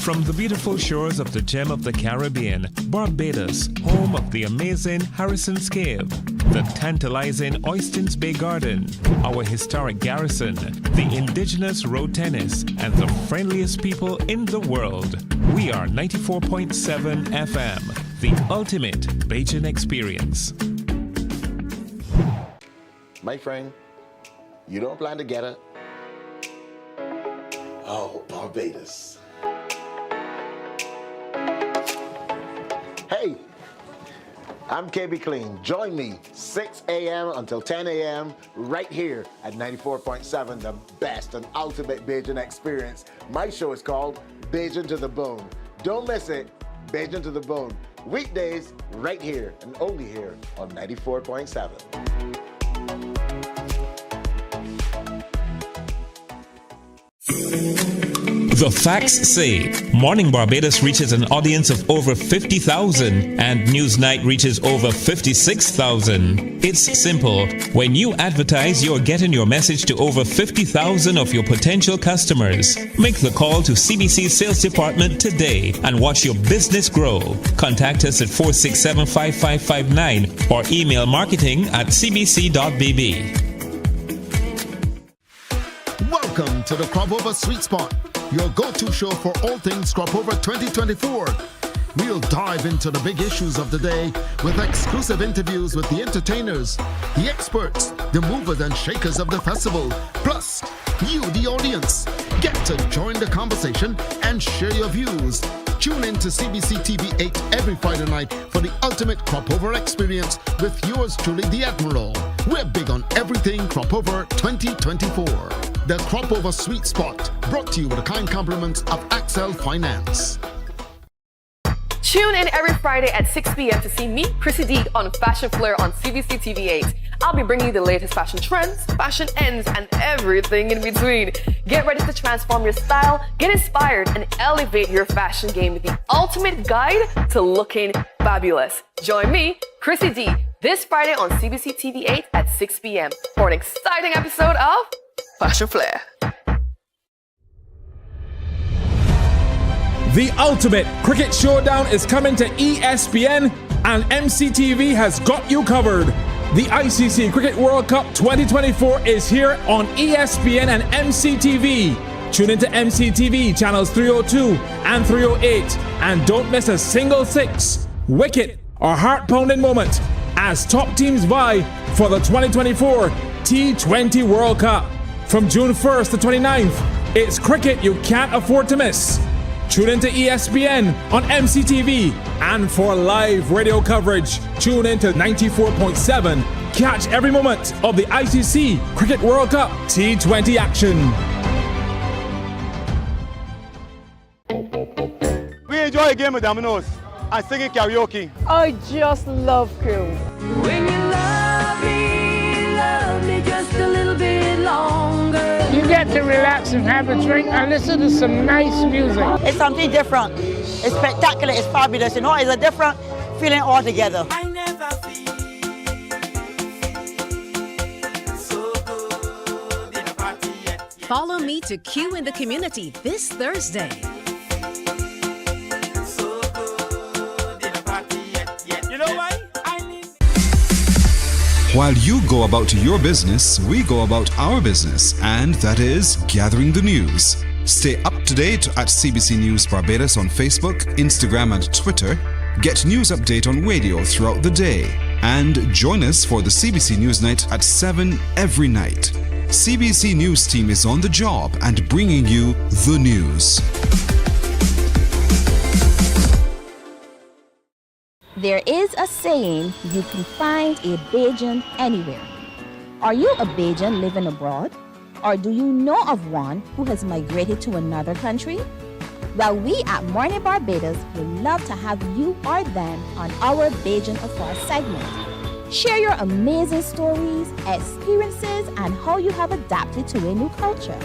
From the beautiful shores of the gem of the Caribbean, Barbados, home of the amazing Harrison's Cave, the tantalizing Oystins Bay Garden, our historic garrison, the indigenous road tennis, and the friendliest people in the world. We are 94.7 FM, the ultimate Beijan experience. My friend, you don't plan to get it? Oh, Barbados. Hey, I'm KB Clean. Join me 6 a.m. until 10 a.m. right here at 94.7, the best and ultimate Beijan experience. My show is called Beijan to the Bone. Don't miss it, Beijan to the Bone. Weekdays right here and only here on 94.7. The facts say Mornin Barbados reaches an audience of over 50,000 and Newsnight reaches over 56,000. It's simple. When you advertise, you're getting your message to over 50,000 of your potential customers. Make the call to CBC Sales Department today and watch your business grow. Contact us at 467-5559 or email marketing@cbc.bb. Welcome to the Cropover Sweet Spot, your go-to show for all things Cropover 2024. We'll dive into the big issues of the day with exclusive interviews with the entertainers, the experts, the movers and shakers of the festival, plus you, the audience. Get to join the conversation and share your views. Tune in to CBC TV 8 every Friday night for the ultimate Cropover experience with yours truly, the Admiral. We're big on everything Cropover 2024. The Cropover Sweet Spot, brought to you with the kind compliments of Axel Finance. Tune in every Friday at 6 p.m. to see me, Chrissy D, on Fashion Flair on CBC TV 8. I'll be bringing you the latest fashion trends, fashion ends, and everything in between. Get ready to transform your style, get inspired, and elevate your fashion game with the ultimate guide to looking fabulous. Join me, Chrissy D, this Friday on CBC TV 8 at 6 p.m. for an exciting episode of Fashion Flair. The ultimate cricket showdown is coming to ESPN, and MCTV has got you covered. The ICC Cricket World Cup 2024 is here on ESPN and MCTV. Tune into MCTV channels 302 and 308, and don't miss a single six, wicket, or heart-pounding moment as top teams vie for the 2024 T20 World Cup. From June 1st to 29th, it's cricket you can't afford to miss. Tune into ESPN on MCTV, and for live radio coverage, tune into 94.7. Catch every moment of the ICC Cricket World Cup T20 action. We enjoy a game of dominoes and singing karaoke. I just love crew. When you love me just a little bit longer. You get to relax and have a drink and listen to some nice music. It's something different. It's spectacular. It's fabulous. You know, it's a different feeling altogether. I never feel so good in a party yet. Follow me to Q in the Community this Thursday. So good in a party yet. You know why? While you go about your business, we go about our business, and that is gathering the news. Stay up to date at CBC News Barbados on Facebook, Instagram, and Twitter. Get news update on radio throughout the day. And join us for the CBC News Night at 7 every night. CBC News team is on the job and bringing you the news. There is a saying, you can find a Beijan anywhere. Are you a Beijan living abroad? Or do you know of one who has migrated to another country? Well, we at Mornin Barbados would love to have you or them on our Beijan Affair segment. Share your amazing stories, experiences, and how you have adapted to a new culture.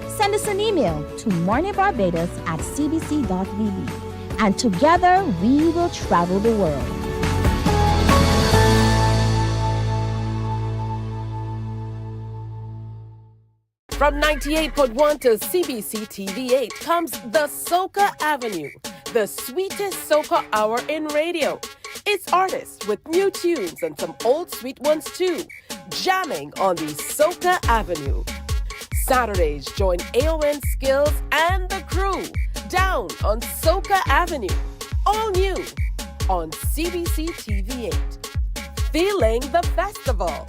Send us an email to morninbarbados@cbc.bb. And together we will travel the world. From 98.1 to CBC TV8 comes the Soca Avenue, the sweetest soca hour in radio. It's artists with new tunes and some old sweet ones too, jamming on the Soca Avenue. Saturdays, join AON Skills and the crew down on Soca Avenue. All new on CBC TV8. Feeling the festival.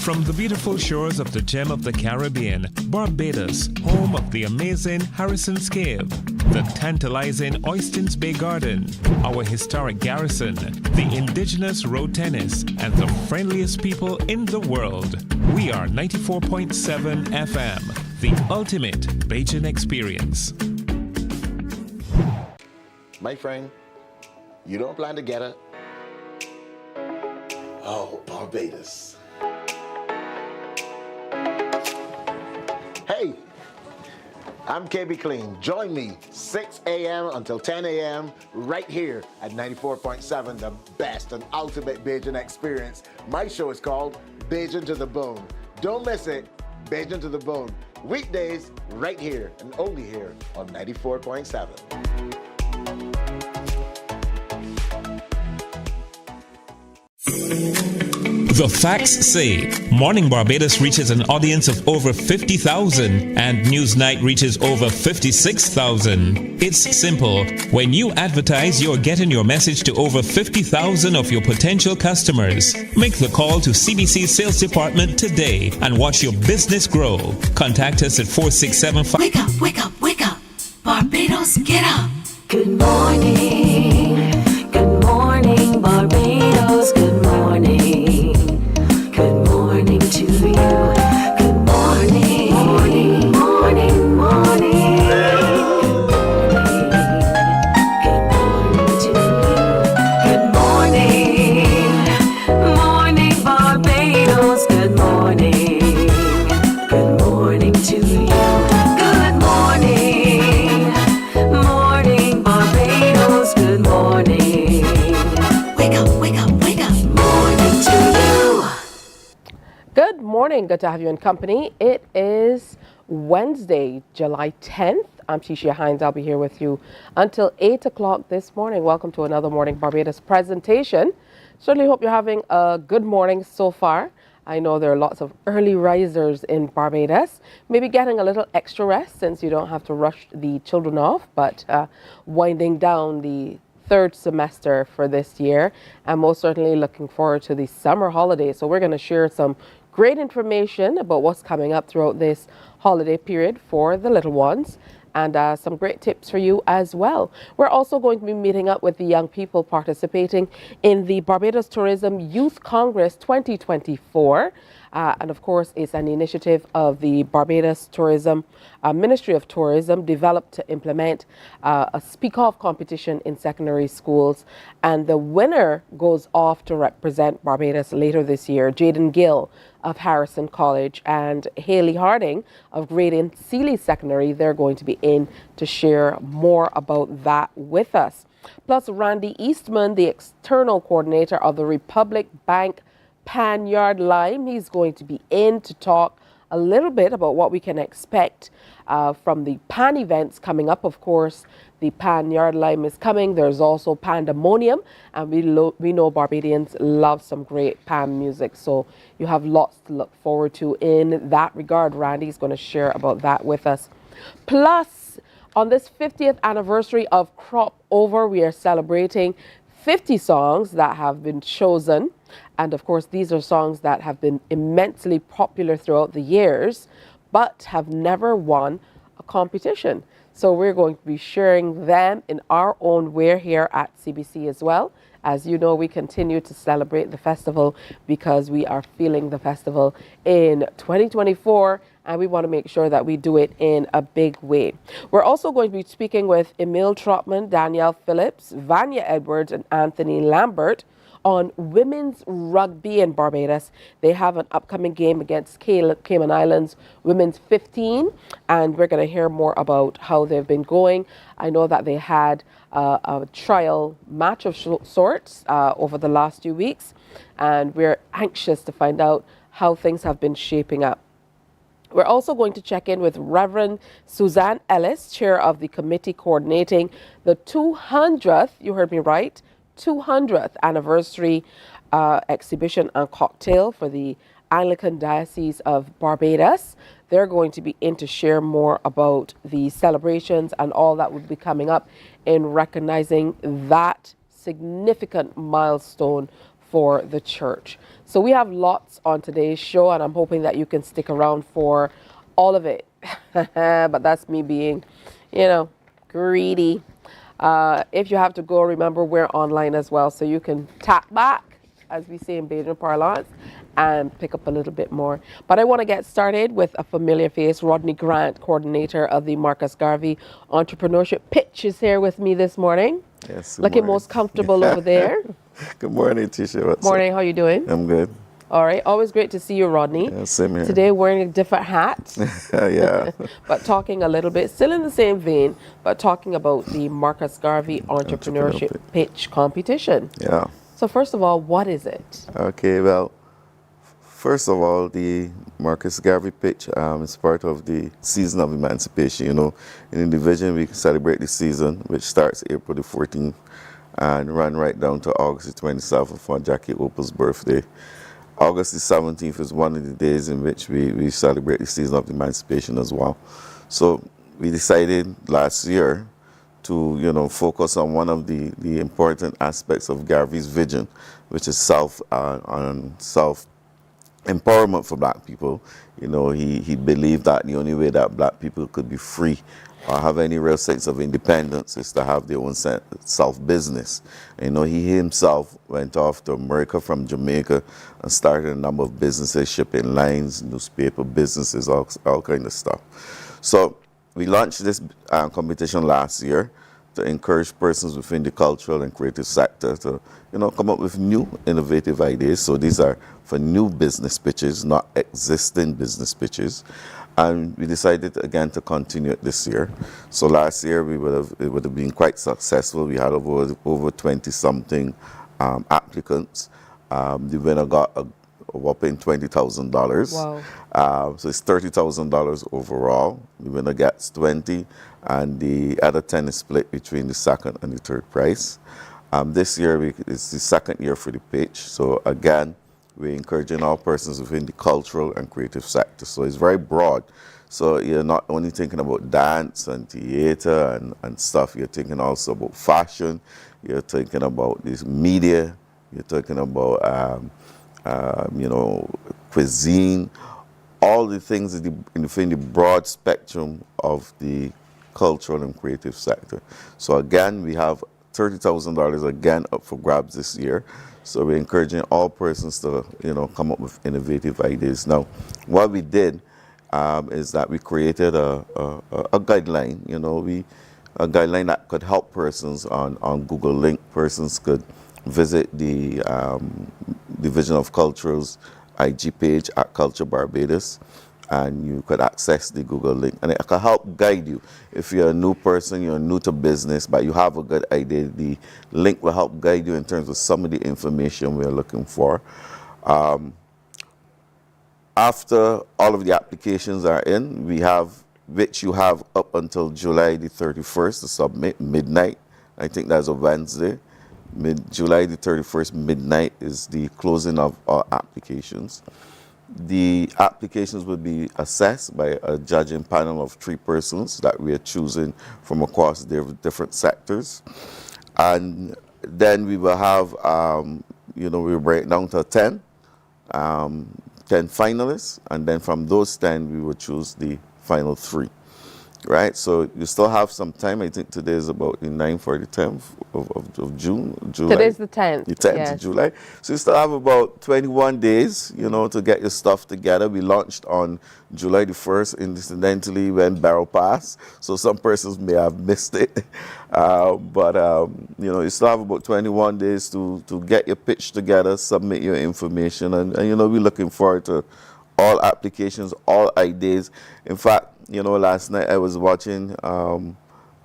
From the beautiful shores of the gem of the Caribbean, Barbados, home of the amazing Harrison's Cave, the tantalizing Oystins Bay Garden, our historic garrison, the indigenous road tennis, and the friendliest people in the world. We are 94.7 FM, the ultimate Beijan experience. My friend, you don't plan to get it? Oh, Barbados. Hey, I'm KB Clean. Join me 6 a.m. until 10 a.m. right here at 94.7, the best and ultimate Beijan experience. My show is called Beijan to the Bone. Don't miss it, Beijan to the Bone. Weekdays right here and only here on 94.7. The facts say Morning Barbados reaches an audience of over 50,000 and Newsnight reaches over 56,000. It's simple. When you advertise, you're getting your message to over 50,000 of your potential customers. Make the call to CBC Sales Department today and watch your business grow. Contact us at 4675. Wake up, wake up, wake up. Barbados, get up. Good morning. Good morning, Barbados. Good morning. Good morning to you. Good morning. Morning, morning, morning. Good morning to you. Good morning. Morning, Barbados. Good morning. Good morning to you. Good morning. Morning, Barbados. Good morning. Wake up, wake up, wake up. Morning to you. Good morning. Good to have you in company. It is Wednesday, July 10th. I'm Tisha Hines. I'll be here with you until 8 o'clock this morning. Welcome to another Morning Barbados presentation. Certainly hope you're having a good morning so far. I know there are lots of early risers in Barbados. Maybe getting a little extra rest since you don't have to rush the children off, but winding down the third semester for this year, and most certainly looking forward to the summer holidays. So we're going to share some great information about what's coming up throughout this holiday period for the little ones, and some great tips for you as well. We're also going to be meeting up with the young people participating in the Barbados Tourism Youth Congress 2024. And of course, it's an initiative of the Barbados Tourism Ministry of Tourism, developed to implement a speak-off competition in secondary schools. And the winner goes off to represent Barbados later this year. Jaden Gill of Harrison College and Haley Harding of Graydon Sealy Secondary, they're going to be in to share more about that with us. Plus, Randy Eastman, the external coordinator of the Republic Bank Panyard Lime, he's going to be in to talk a little bit about what we can expect from the Pan events coming up. Of course, the Panyard Lime is coming. There's also Pandemonium, and we know Barbadians love some great Pan music, so you have lots to look forward to in that regard. Randy's going to share about that with us. Plus, on this 50th anniversary of Cropover, we are celebrating 50 songs that have been chosen. And of course, these are songs that have been immensely popular throughout the years, but have never won a competition. So we're going to be sharing them in our own way here at CBC as well. As you know, we continue to celebrate the festival because we are feeling the festival in 2024, and we want to make sure that we do it in a big way. We're also going to be speaking with Emil Trotman, Danielle Phillips, Vanya Edwards, and Anthony Lambert on women's rugby in Barbados. They have an upcoming game against Cayman Islands women's 15, and we're going to hear more about how they've been going. I know that they had a trial match of sorts over the last few weeks, and we're anxious to find out how things have been shaping up. We're also going to check in with Reverend Suzanne Ellis, chair of the committee coordinating the 200th, you heard me right, 200th anniversary exhibition and cocktail for the Anglican Diocese of Barbados. They're going to be in to share more about the celebrations and all that will be coming up in recognizing that significant milestone for the church. So we have lots on today's show, and I'm hoping that you can stick around for all of it. But that's me being, greedy. If you have to go, remember we're online as well, so you can tap back, as we say in Beijan parlance, and pick up a little bit more. But I want to get started with a familiar face. Rodney Grant, coordinator of the Marcus Garvey Entrepreneurship Pitch, is here with me this morning. Yes. Looking most comfortable over there. Good morning, Tisha. What's Morning, up? how you doing? I'm good. All right, always great to see you, Rodney. Yeah, same here. Today wearing a different hat. Yeah. But talking a little bit, still in the same vein, but talking about the Marcus Garvey Entrepreneurship Pitch competition. Yeah. So first of all, what is it? Okay, well, first of all, the Marcus Garvey Pitch is part of the Season of Emancipation. In the division we celebrate the season, which starts April the 14th and run right down to August the 27th for Jackie Opal's birthday. August the 17th is one of the days in which we celebrate the Season of Emancipation as well. So we decided last year to focus on one of the important aspects of Garvey's vision, which is self empowerment for black people. He believed that the only way that black people could be free or have any real sense of independence is to have their own self-business. He himself went off to America from Jamaica and started a number of businesses, shipping lines, newspaper businesses, all kind of stuff. So we launched this competition last year to encourage persons within the cultural and creative sector to come up with new innovative ideas. So these are for new business pitches, not existing business pitches. And we decided again to continue it this year. So last year it would have been quite successful. We had over 20-something applicants. The winner got a whopping $20,000. Wow. So it's $30,000 overall. The winner gets 20, and the other 10 is split between the second and the third prize. This year it's the second year for the pitch. So again, we're encouraging all persons within the cultural and creative sector. So it's very broad. So you're not only thinking about dance and theater and stuff, you're thinking also about fashion, you're thinking about this media, you're talking about cuisine, all the things within the broad spectrum of the cultural and creative sector. So again, we have $30,000 again up for grabs this year. So we're encouraging all persons to, come up with innovative ideas. Now, what we did is that we created a guideline, a guideline that could help persons on Google Link. Persons could visit the Division of Culture's IG page at Culture Barbados, and you could access the Google link, and it can help guide you. If you're a new person, you're new to business, but you have a good idea, the link will help guide you in terms of some of the information we're looking for. After all of the applications are in, which you have up until July the 31st to submit, midnight. I think that's a Wednesday. July the 31st, midnight is the closing of our applications. The applications will be assessed by a judging panel of 3 persons that we are choosing from across the different sectors. And then we will have, we'll break down to 10 finalists. And then from those 10, we will choose the final 3. right? So you still have some time. I think today is about the 9th or the 10th of June, July. Today's the 10th. The 10th yes. of July. So you still have about 21 days, you know, to get your stuff together. We launched on July the 1st, incidentally, when Barrel passed. So some persons may have missed it. But you know, you still have about 21 days to get your pitch together, submit your information. And you know, we're looking forward to all applications, all ideas. In fact, you know, last night I was watching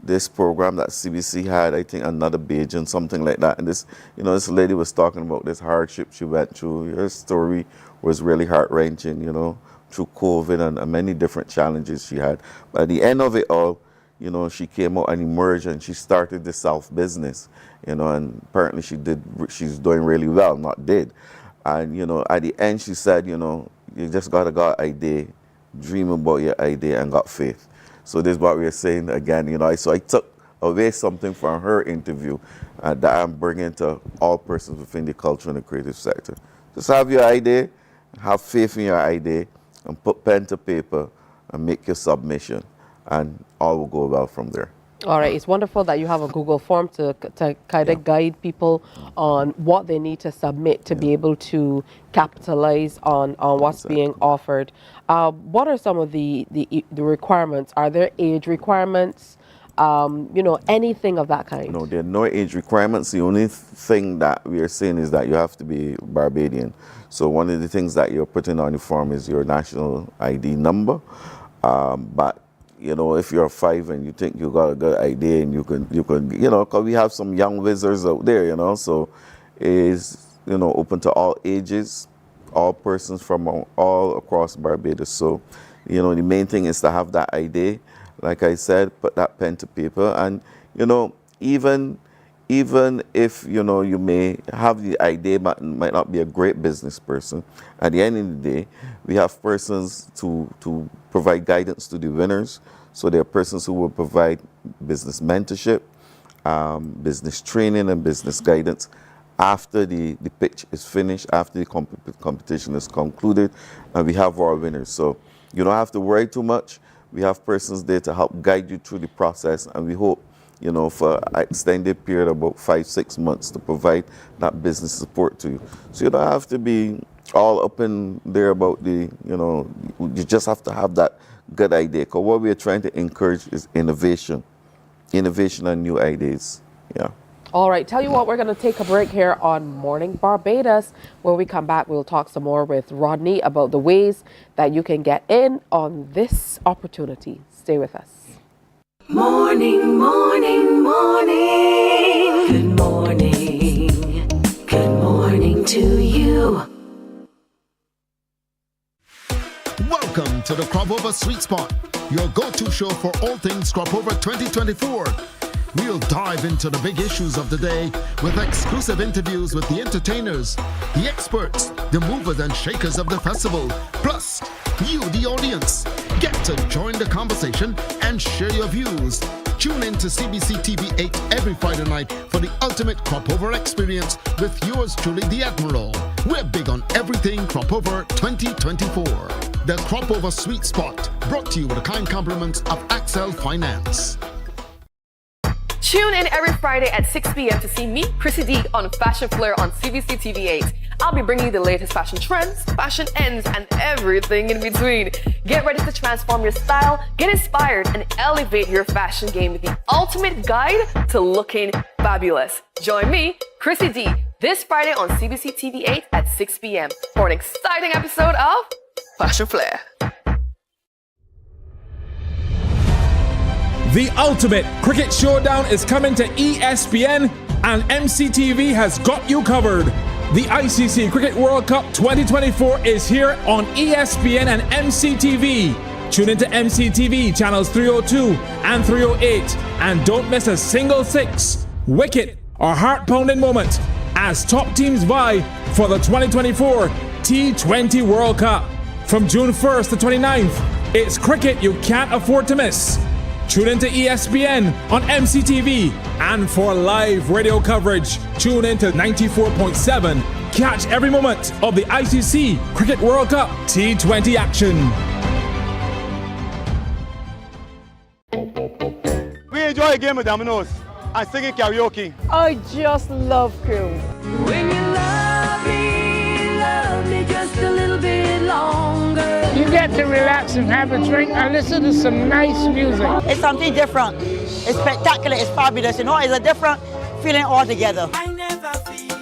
this program that CBC had, I think another Beijan, something like that. And this, you know, this lady was talking about this hardship she went through. Her story was really heart-wrenching, you know, through COVID and many different challenges she had. But at the end of it all, you know, she came out and emerged and she started this self-business, you know, and apparently she's doing really well, not did. And, you know, at the end she said, you know, you just got an idea, dream about your idea and got faith. So this is what we're saying again, you know. So I took away something from her interview that I'm bringing to all persons within the culture and the creative sector. Just have your idea, have faith in your idea, and put pen to paper and make your submission, and all will go well from there. All right, it's wonderful that you have a Google form to kind of guide people on what they need to submit to be able to capitalize on what's being offered. What are some of the requirements? Are there age requirements? You know, anything of that kind? No, there are no age requirements. The only thing that we are saying is that you have to be Barbadian. So one of the things that you're putting on the form is your national ID number. But you know, if you're 5 and you think you got a good idea and you can, you know, because we have some young wizards out there, you know, so it is, you know, open to all ages, all persons from all across Barbados. So, you know, the main thing is to have that idea. Like I said, put that pen to paper, and, you know, even if, you know, you may have the idea but might not be a great business person, at the end of the day, we have persons to provide guidance to the winners. So there are persons who will provide business mentorship, business training and business guidance after the pitch is finished, after the competition is concluded, and we have our winners. So you don't have to worry too much. We have persons there to help guide you through the process, and we hope, you know, for an extended period, about 5-6 months, to provide that business support to you. So you don't have to be all up in there about the, you know, you just have to have that good idea. Because what we're trying to encourage is innovation and new ideas. Yeah. All right, tell you what, we're going to take a break here on Morning Barbados. When we come back, we'll talk some more with Rodney about the ways that you can get in on this opportunity. Stay with us. Morning, morning, morning. Good morning. Good morning to you. Welcome to the Cropover Sweet Spot, your go-to show for all things Cropover 2024. We'll dive into the big issues of the day with exclusive interviews with the entertainers, the experts, the movers and shakers of the festival, plus you, the audience. Get to join the conversation and share your views. Tune in to CBC TV 8 every Friday night for the ultimate Cropover experience with yours truly, the Admiral. We're big on everything Cropover 2024. The Cropover Sweet Spot, brought to you with the kind compliments of Axel Finance. Tune in every Friday at 6 p.m. to see me, Chrissy D, on Fashion Flair on CBC TV 8. I'll be bringing you the latest fashion trends, fashion ends, and everything in between. Get ready to transform your style, get inspired, and elevate your fashion game with the ultimate guide to looking fabulous. Join me, Chrissy D, this Friday on CBC TV 8 at 6 p.m. for an exciting episode of Fashion Flair. The ultimate cricket showdown is coming to ESPN, and MCTV has got you covered. The ICC Cricket World Cup 2024 is here on ESPN and MCTV. Tune into MCTV channels 302 and 308, and don't miss a single six, wicket, or heart-pounding moment as top teams vie for the 2024 T20 World Cup. From June 1st to 29th, it's cricket you can't afford to miss. Tune into ESPN on MCTV, and for live radio coverage, tune into 94.7. Catch every moment of the ICC Cricket World Cup T20 action. We enjoy a game of dominoes and singing karaoke. I just love crew. When you love me just a little bit longer. You get to relax and have a drink and listen to some nice music. It's something different. It's spectacular. It's fabulous. You know, it's a different feeling altogether. I never feel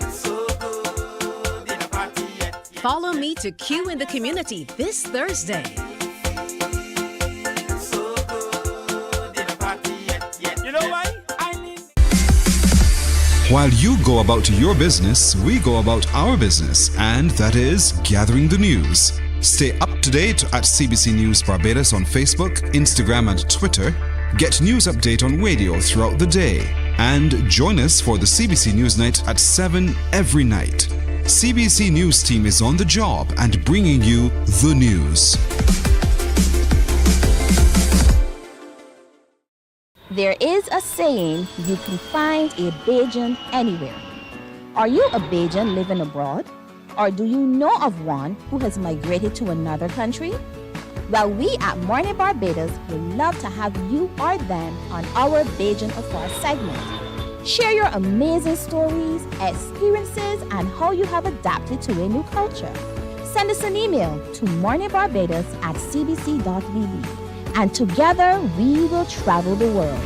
so good in a party yet. Follow me to Q in the Community this Thursday. So good in a party yet. You know why? While you go about your business, we go about our business, and that is gathering the news. Stay up to date at CBC News Barbados on Facebook, Instagram, and Twitter. Get news update on radio throughout the day. And join us for the CBC News Night at 7 every night. CBC News team is on the job and bringing you the news. There is a saying, you can find a Beijan anywhere. Are you a Beijan living abroad? Or do you know of one who has migrated to another country? Well, we at Mornin Barbados would love to have you or them on our Beijan Afar segment. Share your amazing stories, experiences, and how you have adapted to a new culture. Send us an email to morninbarbados@cbc.vb. And together we will travel the world.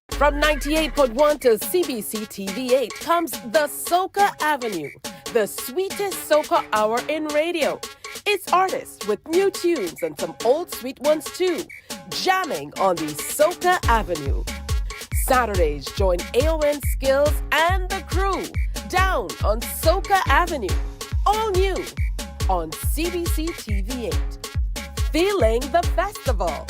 From 98.1 to CBC TV8 comes the Soca Avenue, the sweetest soca hour in radio. It's artists with new tunes and some old sweet ones too, jamming on the Soca Avenue. Saturdays, join AON Skills and the crew down on Soca Avenue, all new on CBC TV8. Feeling the festival.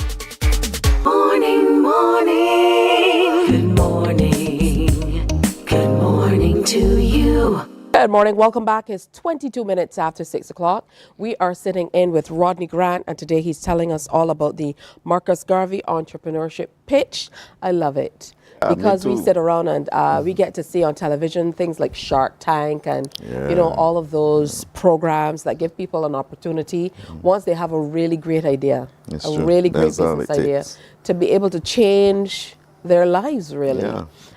Morning, morning. Good morning. Good morning to you. Good morning. Welcome back. It's 22 minutes after 6 o'clock. We are sitting in with Rodney Grant, and today he's telling us all about the Marcus Garvey Entrepreneurship Pitch. I love it. Because we sit around and we get to see on television things like Shark Tank and you know, all of those programs that give people an opportunity once they have a really great idea, really great business idea, to be able to change their lives really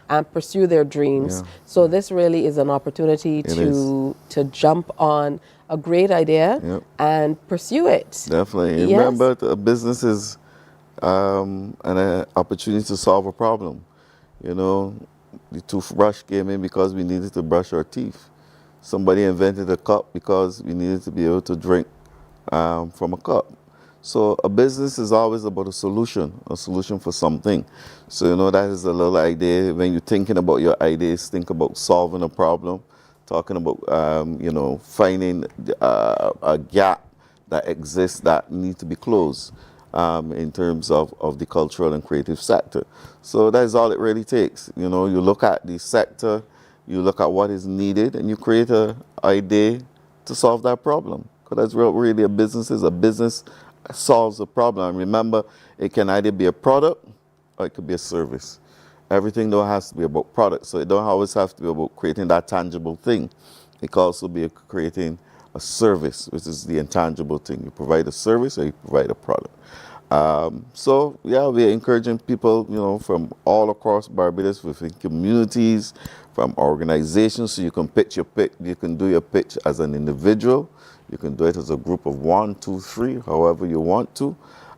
and pursue their dreams. So this really is an opportunity to jump on a great idea and pursue it. Definitely. Remember, a business is an opportunity to solve a problem. You know, the toothbrush came in because we needed to brush our teeth. Somebody invented a cup because we needed to be able to drink from a cup. So a business is always about a solution for something. So, you know, that is a little idea. When you're thinking about your ideas, think about solving a problem, talking about, you know, finding a gap that exists that needs to be closed. In terms of the cultural and creative sector. So that is all it really takes. You know, you look at the sector, you look at what is needed, and you create an idea to solve that problem. Because that's what really a business is. A business solves a problem. And remember, it can either be a product or it could be a service. Everything though has to be about product. So it don't always have to be about creating that tangible thing. It can also be creating a service, which is the intangible thing. You provide a service or you provide a product. So yeah, we're encouraging people, you know, from all across Barbados, within communities, from organizations. So you can pitch your pitch. You can do your pitch as an individual. You can do it as a group of 1, 2, 3, however you want to.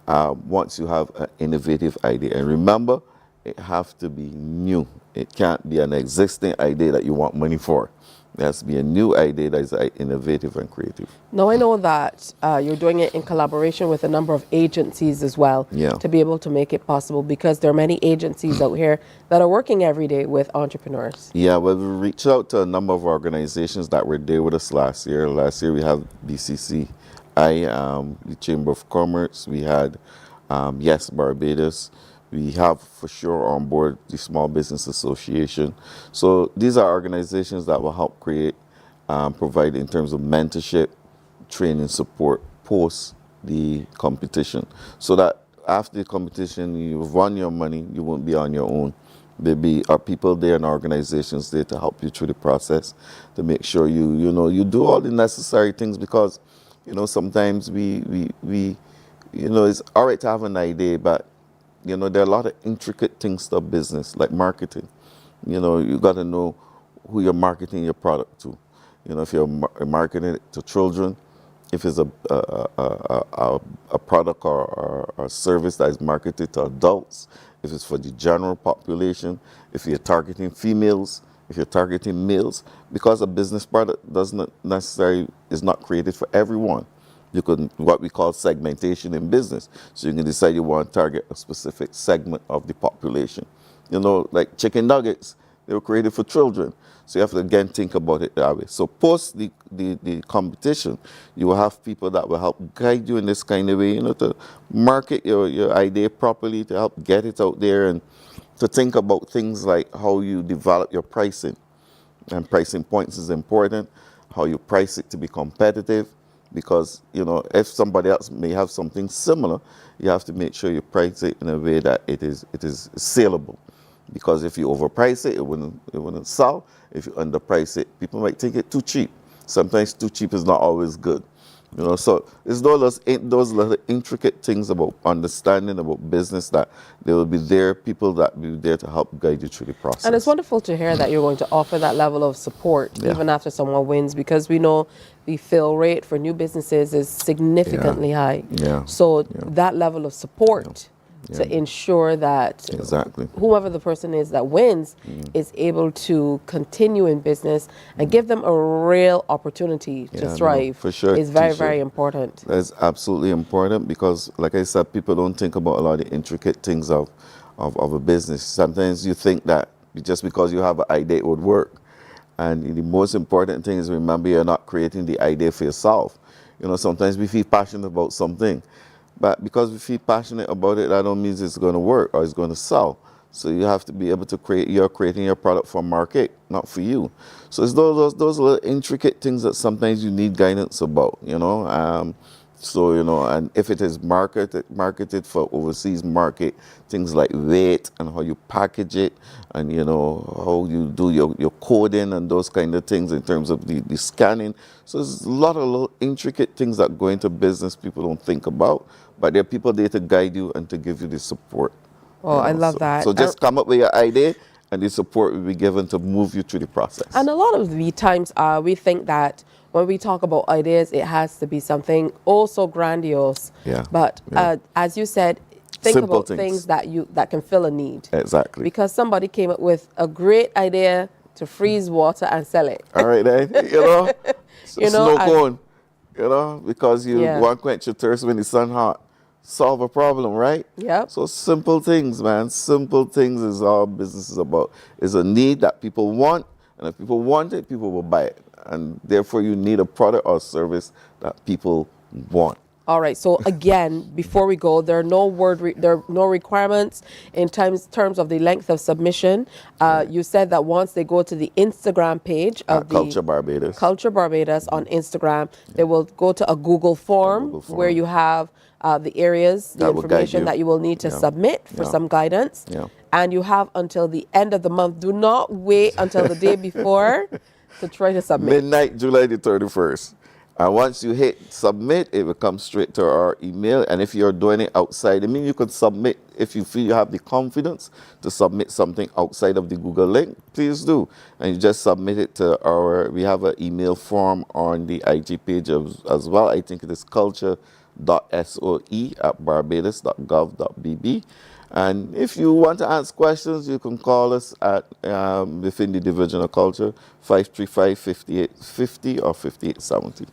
Once you have an innovative idea, and remember, it has to be new. It can't be an existing idea that you want money for. There has to be a new idea that is innovative and creative. Now, I know that you're doing it in collaboration with a number of agencies as well to be able to make it possible, because there are many agencies out here that are working every day with entrepreneurs. Yeah, well, we reached out to a number of organizations that were there with us last year. Last year we had BCC, the Chamber of Commerce, we had Yes Barbados. We have for sure on board the Small Business Association. So these are organizations that will help create, provide in terms of mentorship, training support post the competition. So that after the competition, you've won your money, you won't be on your own. Are people there and organizations there to help you through the process, to make sure you do all the necessary things, because sometimes we it's all right to have an idea, but there are a lot of intricate things to business, like marketing. You got to know who you're marketing your product to. If you're marketing it to children, if it's a product or a service that is marketed to adults, if it's for the general population, if you're targeting females, if you're targeting males, because a business product is not created for everyone. You can, what we call segmentation in business. So you can decide you want to target a specific segment of the population. Like chicken nuggets, they were created for children. So you have to again think about it that way. So post the competition, you will have people that will help guide you in this kind of way, to market your idea properly, to help get it out there, and to think about things like how you develop your pricing. And pricing points is important, how you price it to be competitive. Because, if somebody else may have something similar, you have to make sure you price it in a way that it is saleable. Because if you overprice it, it wouldn't sell. If you underprice it, people might think it too cheap. Sometimes too cheap is not always good. So it's those little intricate things about understanding about business that there will be people that will be there to help guide you through the process. And it's wonderful to hear that you're going to offer that level of support even after someone wins, because we know the fill rate for new businesses is significantly high. So that level of support to ensure that whoever the person is that wins is able to continue in business and give them a real opportunity to thrive for sure, is very, very important. That's absolutely important, because, like I said, people don't think about a lot of the intricate things of a business. Sometimes you think that just because you have an idea, it would work. And the most important thing is, remember, you're not creating the idea for yourself. Sometimes we feel passionate about something. But because we feel passionate about it, that don't mean it's going to work or it's going to sell. So you have to be able to you're creating your product for market, not for you. So it's those little intricate things that sometimes you need guidance about, and if it is marketed for overseas market, things like weight and how you package it, and how you do your coding and those kind of things in terms of the scanning. So there's a lot of little intricate things that go into business people don't think about, but there are people there to guide you and to give you the support. Oh, I love that. So just come up with your idea, and the support will be given to move you through the process. And a lot of the times we think that when we talk about ideas, it has to be something also grandiose. But as you said, think simple about things that can fill a need. Exactly. Because somebody came up with a great idea to freeze water and sell it. All right, then. Snow cone. Because you want to quench your thirst when the sun hot. Solve a problem, right? Yep. So simple things, man. Simple things is all business is about. It's a need that people want, and if people want it, people will buy it. And therefore, you need a product or service that people want. All right. So again, before we go, there are no requirements in terms of the length of submission. You said that once they go to the Instagram page of the Culture Barbados on Instagram, they will go to a Google form where you have the areas, the information that you will need to submit for some guidance. And you have until the end of the month. Do not wait until the day before to try to submit. Midnight, July the 31st. And once you hit submit, it will come straight to our email. And if you're doing it outside, you can submit if you feel you have the confidence to submit something outside of the Google link, please do. And you just submit it to we have an email form on the IG page as well. I think it is culture.soe@barbados.gov.bb. And if you want to ask questions, you can call us at within the Division of Culture, 535-5850 or 5870.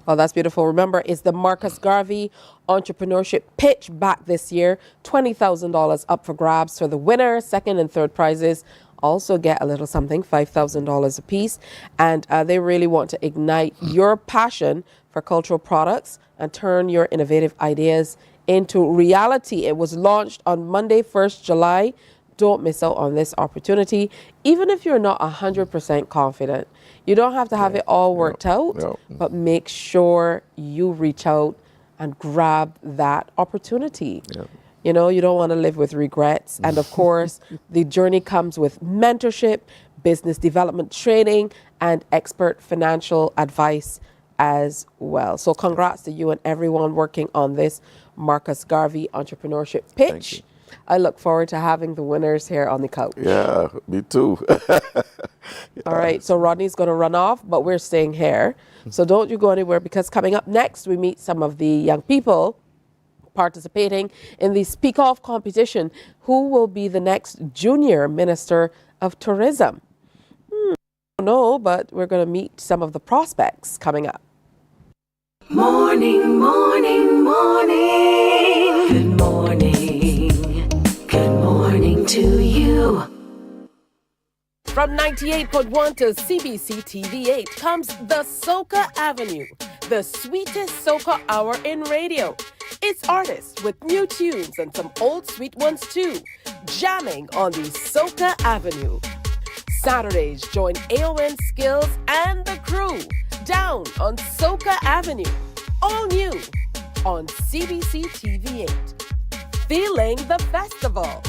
Oh, that's beautiful. Remember, it's the Marcus Garvey Entrepreneurship Pitch back this year. $20,000 up for grabs for the winner. Second and third prizes also get a little something, $5,000 apiece. And they really want to ignite your passion for cultural products and turn your innovative ideas into reality. It was launched on Monday, 1st July. Don't miss out on this opportunity. Even if you're not 100% confident, you don't have to have it all worked out, but make sure you reach out and grab that opportunity. You know, you don't want to live with regrets. And of course, the journey comes with mentorship, business development training, and expert financial advice as well. So congrats to you and everyone working on this Marcus Garvey Entrepreneurship Pitch. I look forward to having the winners here on the couch. Yeah, me too. All right, so Rodney's going to run off, but we're staying here. So don't you go anywhere, because coming up next, we meet some of the young people participating in the Speak Off competition. Who will be the next junior Minister of Tourism? I don't know, but we're going to meet some of the prospects coming up. Morning, morning, morning. Good morning. Good morning to you. From 98.1 to CBC TV8 comes the Soca Avenue, the sweetest soca hour in radio. It's artists with new tunes and some old sweet ones too, jamming on the Soca Avenue. Saturdays, join AON Skills and the crew down on Soca Avenue. All new on CBC TV8. Feeling the festival.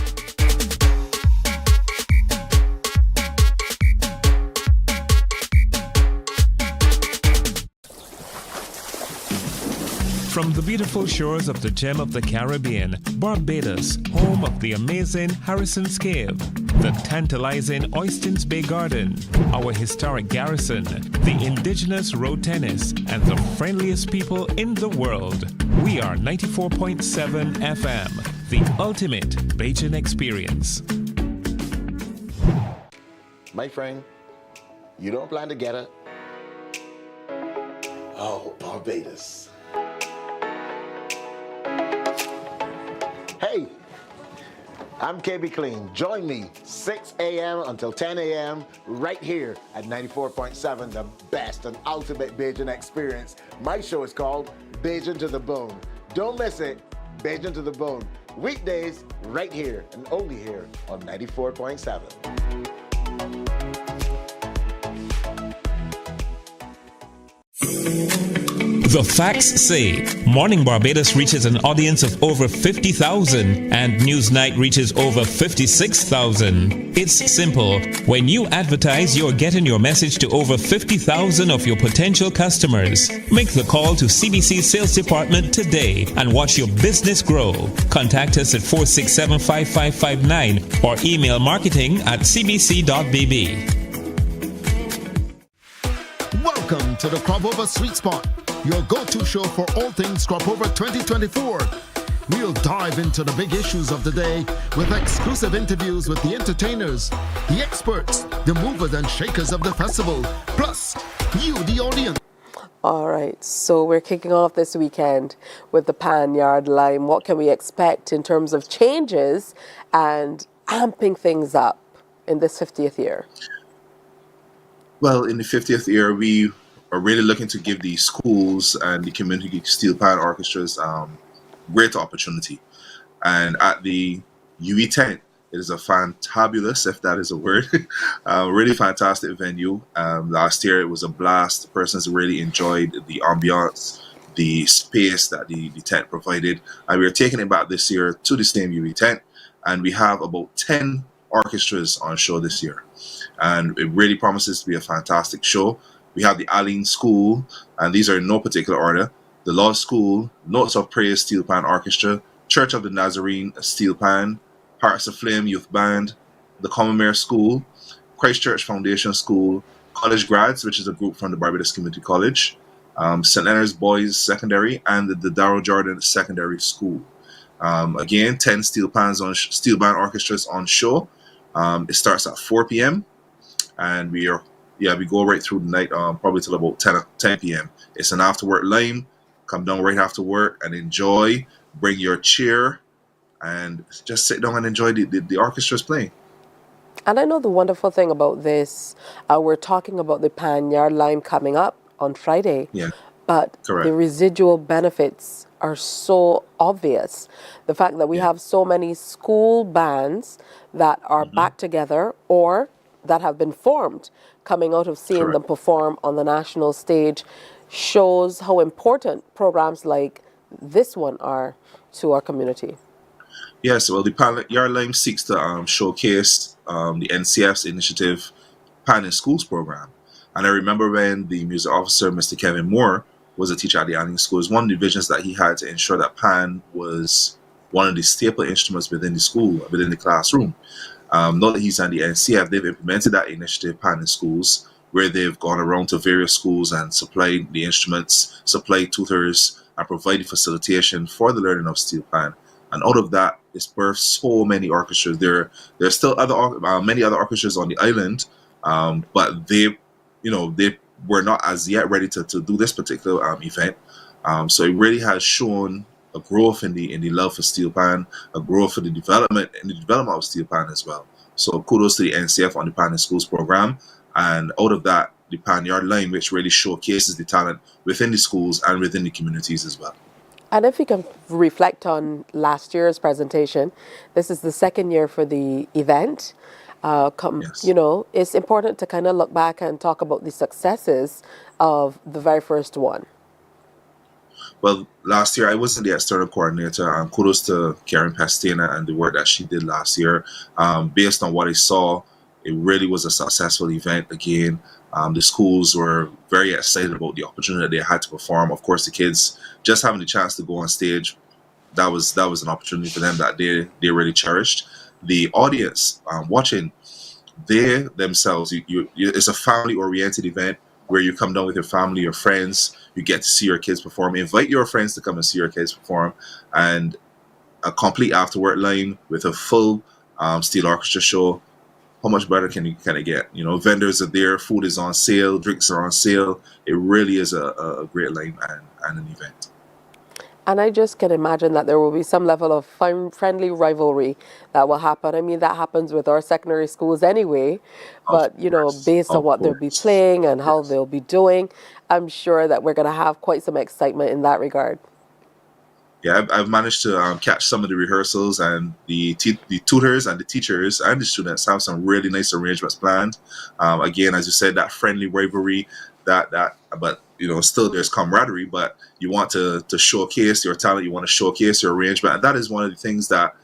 From the beautiful shores of the gem of the Caribbean, Barbados, home of the amazing Harrison's Cave, the tantalizing Oystins Bay Garden, our historic garrison, the indigenous road tennis, and the friendliest people in the world. We are 94.7 FM, the ultimate Beijan experience. My friend, you don't plan to get it? Oh, Barbados. Hey, I'm KB Clean. Join me 6 a.m. until 10 a.m. right here at 94.7, the best and ultimate Beijan experience. My show is called Beijan to the Bone. Don't miss it, Beijan to the Bone. Weekdays right here and only here on 94.7. The facts say Morning Barbados reaches an audience of over 50,000 and Newsnight reaches over 56,000. It's simple. When you advertise, you're getting your message to over 50,000 of your potential customers. Make the call to CBC Sales Department today and watch your business grow. Contact us at 467-5559 or email marketing@cbc.bb. Welcome to the Cropover Sweet Spot, your go-to show for all things Cropover 2024. We'll dive into the big issues of the day with exclusive interviews with the entertainers, the experts, the movers and shakers of the festival, plus you, the audience. All right, so we're kicking off this weekend with the Panyard Lime. What can we expect in terms of changes and amping things up in this 50th year? Well, in the 50th year, we are really looking to give the schools and the community steel pan orchestras great opportunity. And at the UE tent, it is a fantabulous, if that is a word, really fantastic venue. Last year, it was a blast. The persons really enjoyed the ambiance, the space that the tent provided. And we are taking it back this year to the same UE tent. And we have about 10 orchestras on show this year. And it really promises to be a fantastic show. We have the Aline School, and these are in no particular order. The Law School, Notes of Praise Steel Pan Orchestra, Church of the Nazarene Steel Pan, Hearts of Flame Youth Band, the Commonwealth School, Christchurch Foundation School, College Grads, which is a group from the Barbados Community College, St. Leonard's Boys Secondary, and the Darrell Jordan Secondary School. Again, 10 steel band orchestras on show. It starts at 4 p.m. and we go right through the night, probably till about 10 p.m. It's an after-work lime. Come down right after work and enjoy. Bring your chair and just sit down and enjoy the orchestra's playing. And I know the wonderful thing about this, we're talking about the Panyard Lime coming up on Friday. Yeah. But Correct. The residual benefits are so obvious. The fact that we have so many school bands that are back together or that have been formed coming out of seeing them perform on the national stage shows how important programs like this one are to our community. Yes, well, the Panyard Lime seeks to showcase the NCF's initiative Pan in Schools program. And I remember when the music officer, Mr. Kevin Moore, was a teacher at the Allen Schools, one of the visions that he had to ensure that Pan was one of the staple instruments within the school, within the classroom. Now that he's on the NCF, they've implemented that initiative, Pan in Schools, where they've gone around to various schools and supplied the instruments, supplied tutors, and provided facilitation for the learning of steel pan. And out of that, it's birthed so many orchestras. There's still many other orchestras on the island, but they were not as yet ready to do this particular event. So it really has shown a growth in the love for steel pan, a growth for the development of steel pan as well. So kudos to the NCF on the Pan in Schools program, and out of that, the Panyard Line, which really showcases the talent within the schools and within the communities as well. And if you can reflect on last year's presentation, this is the second year for the event. Yes. You know, it's important to kind of look back and talk about the successes of the very first one. Well, last year I wasn't the external coordinator. Kudos to Karen Pastena and the work that she did last year. Based on what I saw, it really was a successful event again. The schools were very excited about the opportunity that they had to perform. Of course, the kids just having the chance to go on stage, that was an opportunity for them that they really cherished. The audience watching, they themselves, it's a family-oriented event where you come down with your family, your friends, you get to see your kids perform. Invite your friends to come and see your kids perform, and a complete afterwork line with a full steel orchestra show. How much better can it get? You know, vendors are there, food is on sale, drinks are on sale. It really is a great line and an event. And I just can imagine that there will be some level of friendly rivalry that will happen. I mean, that happens with our secondary schools anyway. But, you know, based on what they'll be playing and how they'll be doing, I'm sure that we're going to have quite some excitement in that regard. Yeah, I've managed to catch some of the rehearsals, and the tutors and the teachers and the students have some really nice arrangements planned. Again, as you said, that friendly rivalry, but you know, still there's camaraderie, but you want to showcase your talent, you want to showcase your arrangement, and that is one of the things that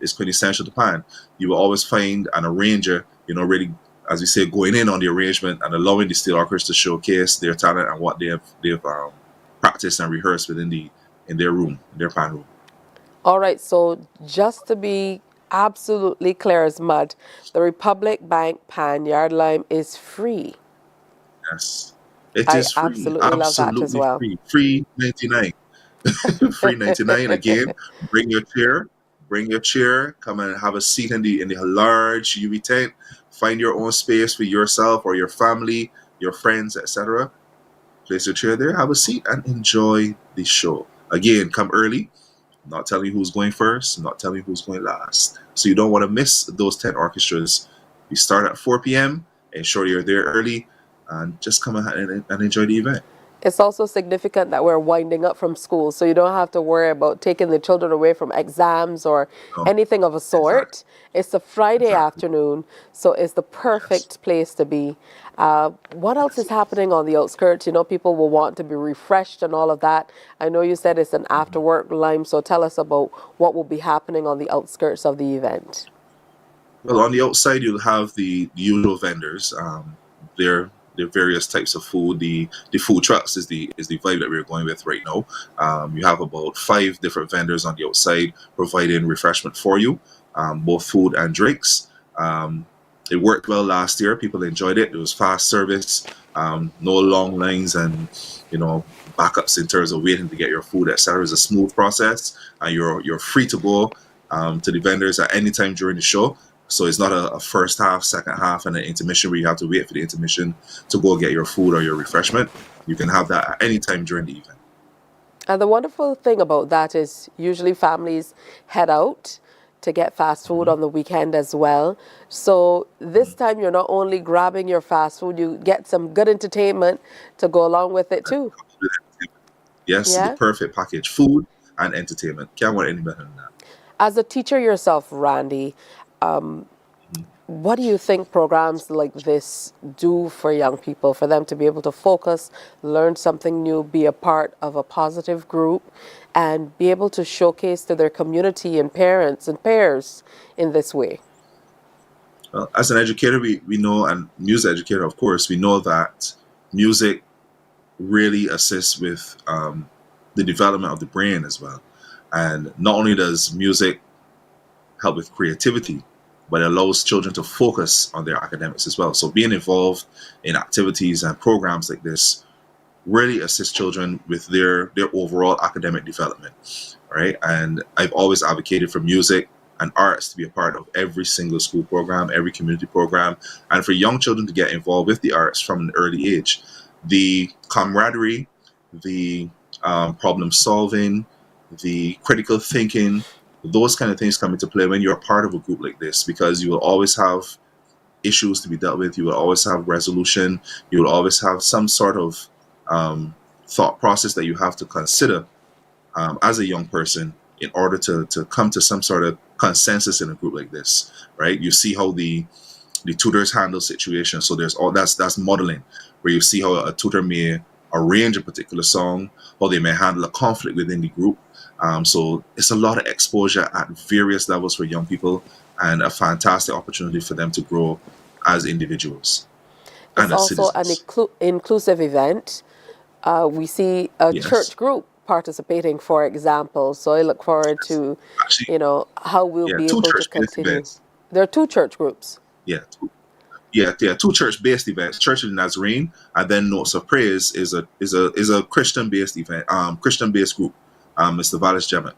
is quintessential to Pan. You will always find an arranger, you know, really, as we say, going in on the arrangement and allowing the steel orchestra to showcase their talent and what they've practiced and rehearsed in their room, their pan room. All right, so just to be absolutely clear as mud, the Republic Bank Panyard Lime is free. Yes, it is free. Absolutely love that as well. Free 99. Free 99. Again, bring your chair, come and have a seat in the large UV tent. Find your own space for yourself or your family, your friends, etc. Place your chair there, have a seat, and enjoy the show. Again, come early. I'm not telling you who's going first. I'm not telling you who's going last. So you don't want to miss those 10 orchestras. We start at 4 p.m. Ensure you're there early and just come and enjoy the event. It's also significant that we're winding up from school, so you don't have to worry about taking the children away from exams or anything of a sort. Exactly. It's a Friday afternoon, so it's the perfect place to be. What else is happening on the outskirts? You know, people will want to be refreshed and all of that. I know you said it's an after-work Lime, so tell us about what will be happening on the outskirts of the event. Well, on the outside, you'll have the usual vendors. They're various types of food. The food trucks is the vibe that we're going with right now. You have about 5 different vendors on the outside providing refreshment for you, both food and drinks. It worked well last year. People enjoyed it. It was fast service, no long lines and, you know, backups in terms of waiting to get your food, etc. It's a smooth process, and you're free to go to the vendors at any time during the show. So it's not a first half, second half, and an intermission where you have to wait for the intermission to go get your food or your refreshment. You can have that at any time during the event. And the wonderful thing about that is usually families head out to get fast food on the weekend as well. So this time you're not only grabbing your fast food, you get some good entertainment to go along with it too. Yes, the perfect package, food and entertainment. Can't want any better than that. As a teacher yourself, Randy, What do you think programs like this do for young people, for them to be able to focus, learn something new, be a part of a positive group, and be able to showcase to their community and parents and peers in this way? Well, as an educator, we know, and music educator, of course, we know that music really assists with the development of the brain as well. And not only does music help with creativity, but it allows children to focus on their academics as well. So being involved in activities and programs like this really assists children with their overall academic development, right? And I've always advocated for music and arts to be a part of every single school program, every community program, and for young children to get involved with the arts from an early age. The camaraderie, the problem solving, the critical thinking, those kind of things come into play when you're a part of a group like this, because you will always have issues to be dealt with. You will always have resolution. You will always have some sort of thought process that you have to consider as a young person in order to come to some sort of consensus in a group like this, right? You see how the tutors handle situations. So there's all that's modeling, where you see how a tutor may arrange a particular song, how they may handle a conflict within the group. So it's a lot of exposure at various levels for young people, and a fantastic opportunity for them to grow as individuals. It's also an inclusive event. We see a church group participating, for example. So I look forward to, how we'll be able to continue. Events. There are 2 church groups. Two church-based events: Church of the Nazarene, and then Notes of Praise is a Christian-based event, Christian-based group. Mr. Valis Jemet,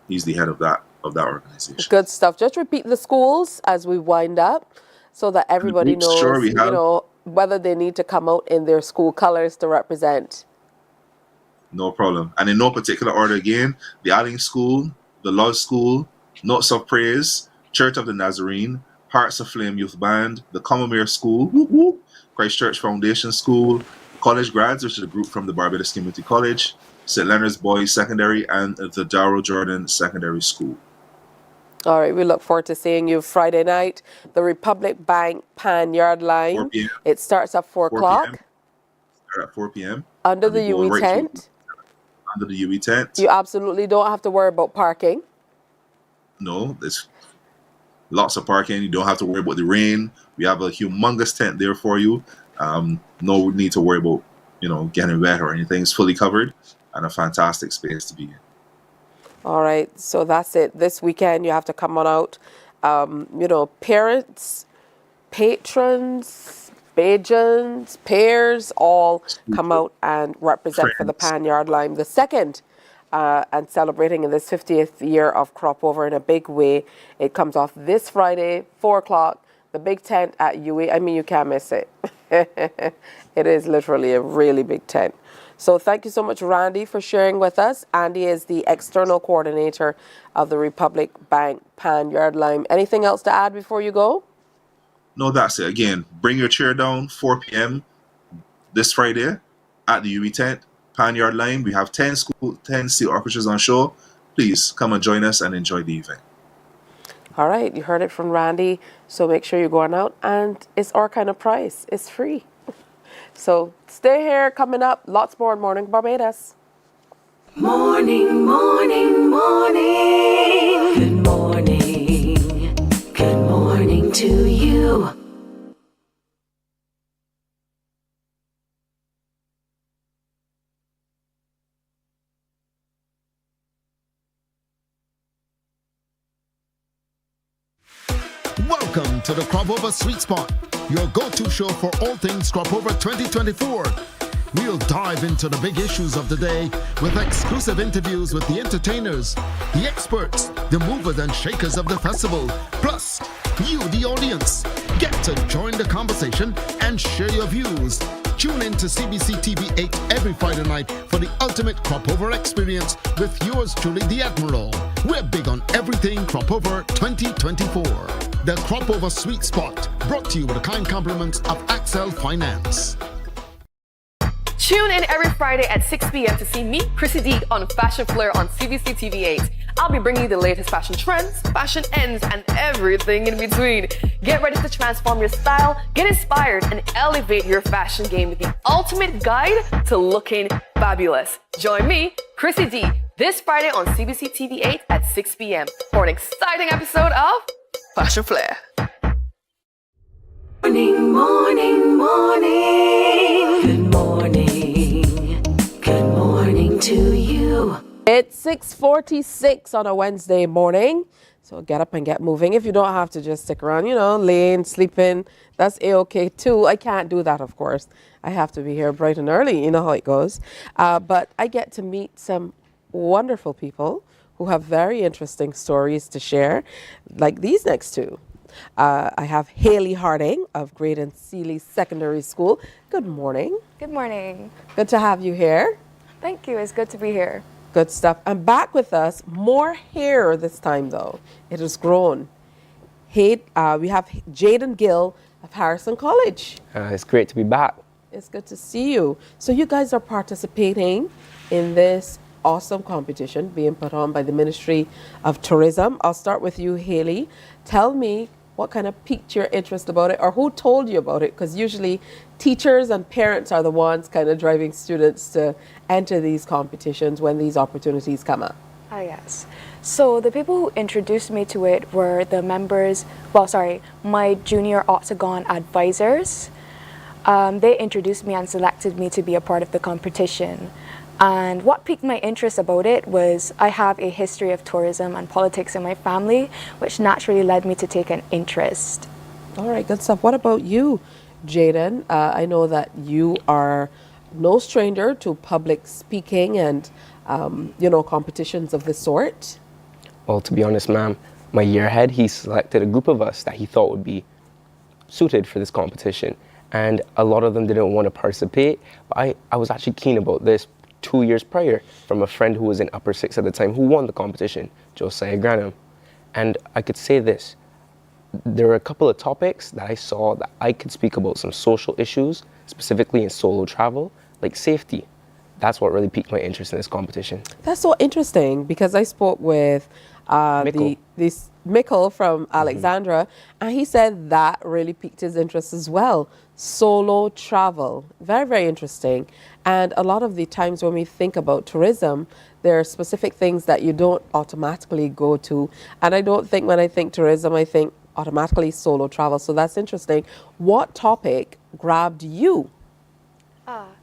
he's the head of that organization. Good stuff. Just repeat the schools as we wind up, so that everybody knows, whether they need to come out in their school colors to represent. No problem. And in no particular order again: the Alling School, the Lodge School, Notes of Praise, Church of the Nazarene, Hearts of Flame Youth Band, the Commonwealth School, Christ Church Foundation School, College Grads, which is a group from the Barbados Community College, St. Leonard's Boys Secondary, and the Darrell Jordan Secondary School. All right, we look forward to seeing you Friday night. The Republic Bank Panyard line. 4 p.m. It starts at 4 o'clock. At 4 p.m. Under the UE tent. Under the UE tent. You absolutely don't have to worry about parking. No, there's lots of parking. You don't have to worry about the rain. We have a humongous tent there for you. No need to worry about, getting wet or anything. It's fully covered, and a fantastic space to be in. All right, so that's it. This weekend, you have to come on out. Parents, patrons, Beijans, peers, all come out and represent for the Panyard line. The second, and celebrating in this 50th year of Cropover in a big way. It comes off this Friday, 4 o'clock, the big tent at UE. I mean, you can't miss it. It is literally a really big tent. So thank you so much, Randy, for sharing with us. Andy is the external coordinator of the Republic Bank Panyard line. Anything else to add before you go? No, that's it. Again, bring your chair down, 4 p.m. this Friday at the UE tent, Panyard line. We have 10 steel orchestras on show. Please come and join us and enjoy the event. All right, you heard it from Randy. So make sure you're going out, and it's our kind of price. It's free. So stay here. Coming up, lots more in Morning Barbados. Morning, morning, morning. Good morning. Good morning to you. Welcome to the Cropover Sweet Spot, your go-to show for all things Cropover 2024. We'll dive into the big issues of the day with exclusive interviews with the entertainers, the experts, the movers and shakers of the festival, plus you, the audience. Get to join the conversation and share your views. Tune in to CBC TV 8 every Friday night for the ultimate Cropover experience with yours truly, the Admiral. We're big on everything Cropover 2024. The Cropover Sweet Spot, brought to you with the kind compliments of Axel Finance. Tune in every Friday at 6 p.m. to see me, Chrissy D, on Fashion Flair on CBC TV 8. I'll be bringing you the latest fashion trends, fashion ends, and everything in between. Get ready to transform your style, get inspired, and elevate your fashion game with the ultimate guide to looking fabulous. Join me, Chrissy D, this Friday on CBC TV 8 at 6 p.m. for an exciting episode of Fashion Flair. Morning, morning, morning. Good morning. Good morning to you. It's 6:46 on a Wednesday morning. So get up and get moving. If you don't have to, just stick around, laying, sleeping. That's A-okay too. I can't do that, of course. I have to be here bright and early. You know how it goes. But I get to meet some wonderful people who have very interesting stories to share, like these next two. I have Haley Harding of Graydon Seeley Secondary School. Good morning. Good morning. Good to have you here. Thank you. It's good to be here. Good stuff. And back with us, more hair this time though. It has grown. We have Jaden Gill of Harrison College. It's great to be back. It's good to see you. So you guys are participating in this awesome competition being put on by the Ministry of Tourism. I'll start with you, Haley. Tell me what kind of piqued your interest about it, or who told you about it? Because usually teachers and parents are the ones kind of driving students to enter these competitions when these opportunities come up. Yes. So the people who introduced me to it were the members, my junior Octagon advisors. They introduced me and selected me to be a part of the competition. And what piqued my interest about it was I have a history of tourism and politics in my family, which naturally led me to take an interest. All right, good stuff. What about you, Jaden? I know that you are no stranger to public speaking and, competitions of this sort. Well, to be honest, ma'am, my year head, he selected a group of us that he thought would be suited for this competition. And a lot of them didn't want to participate, but I was actually keen about this 2 years prior from a friend who was in upper six at the time who won the competition, Josiah Granham. And I could say this, there were a couple of topics that I saw that I could speak about some social issues, specifically in solo travel, like safety. That's what really piqued my interest in this competition. That's so interesting because I spoke with Mikkel from Alexandra, and he said that really piqued his interest as well. Solo travel, very, very interesting. And a lot of the times when we think about tourism, there are specific things that you don't automatically go to. And I don't think when I think tourism, I think automatically solo travel. So that's interesting. What topic grabbed you?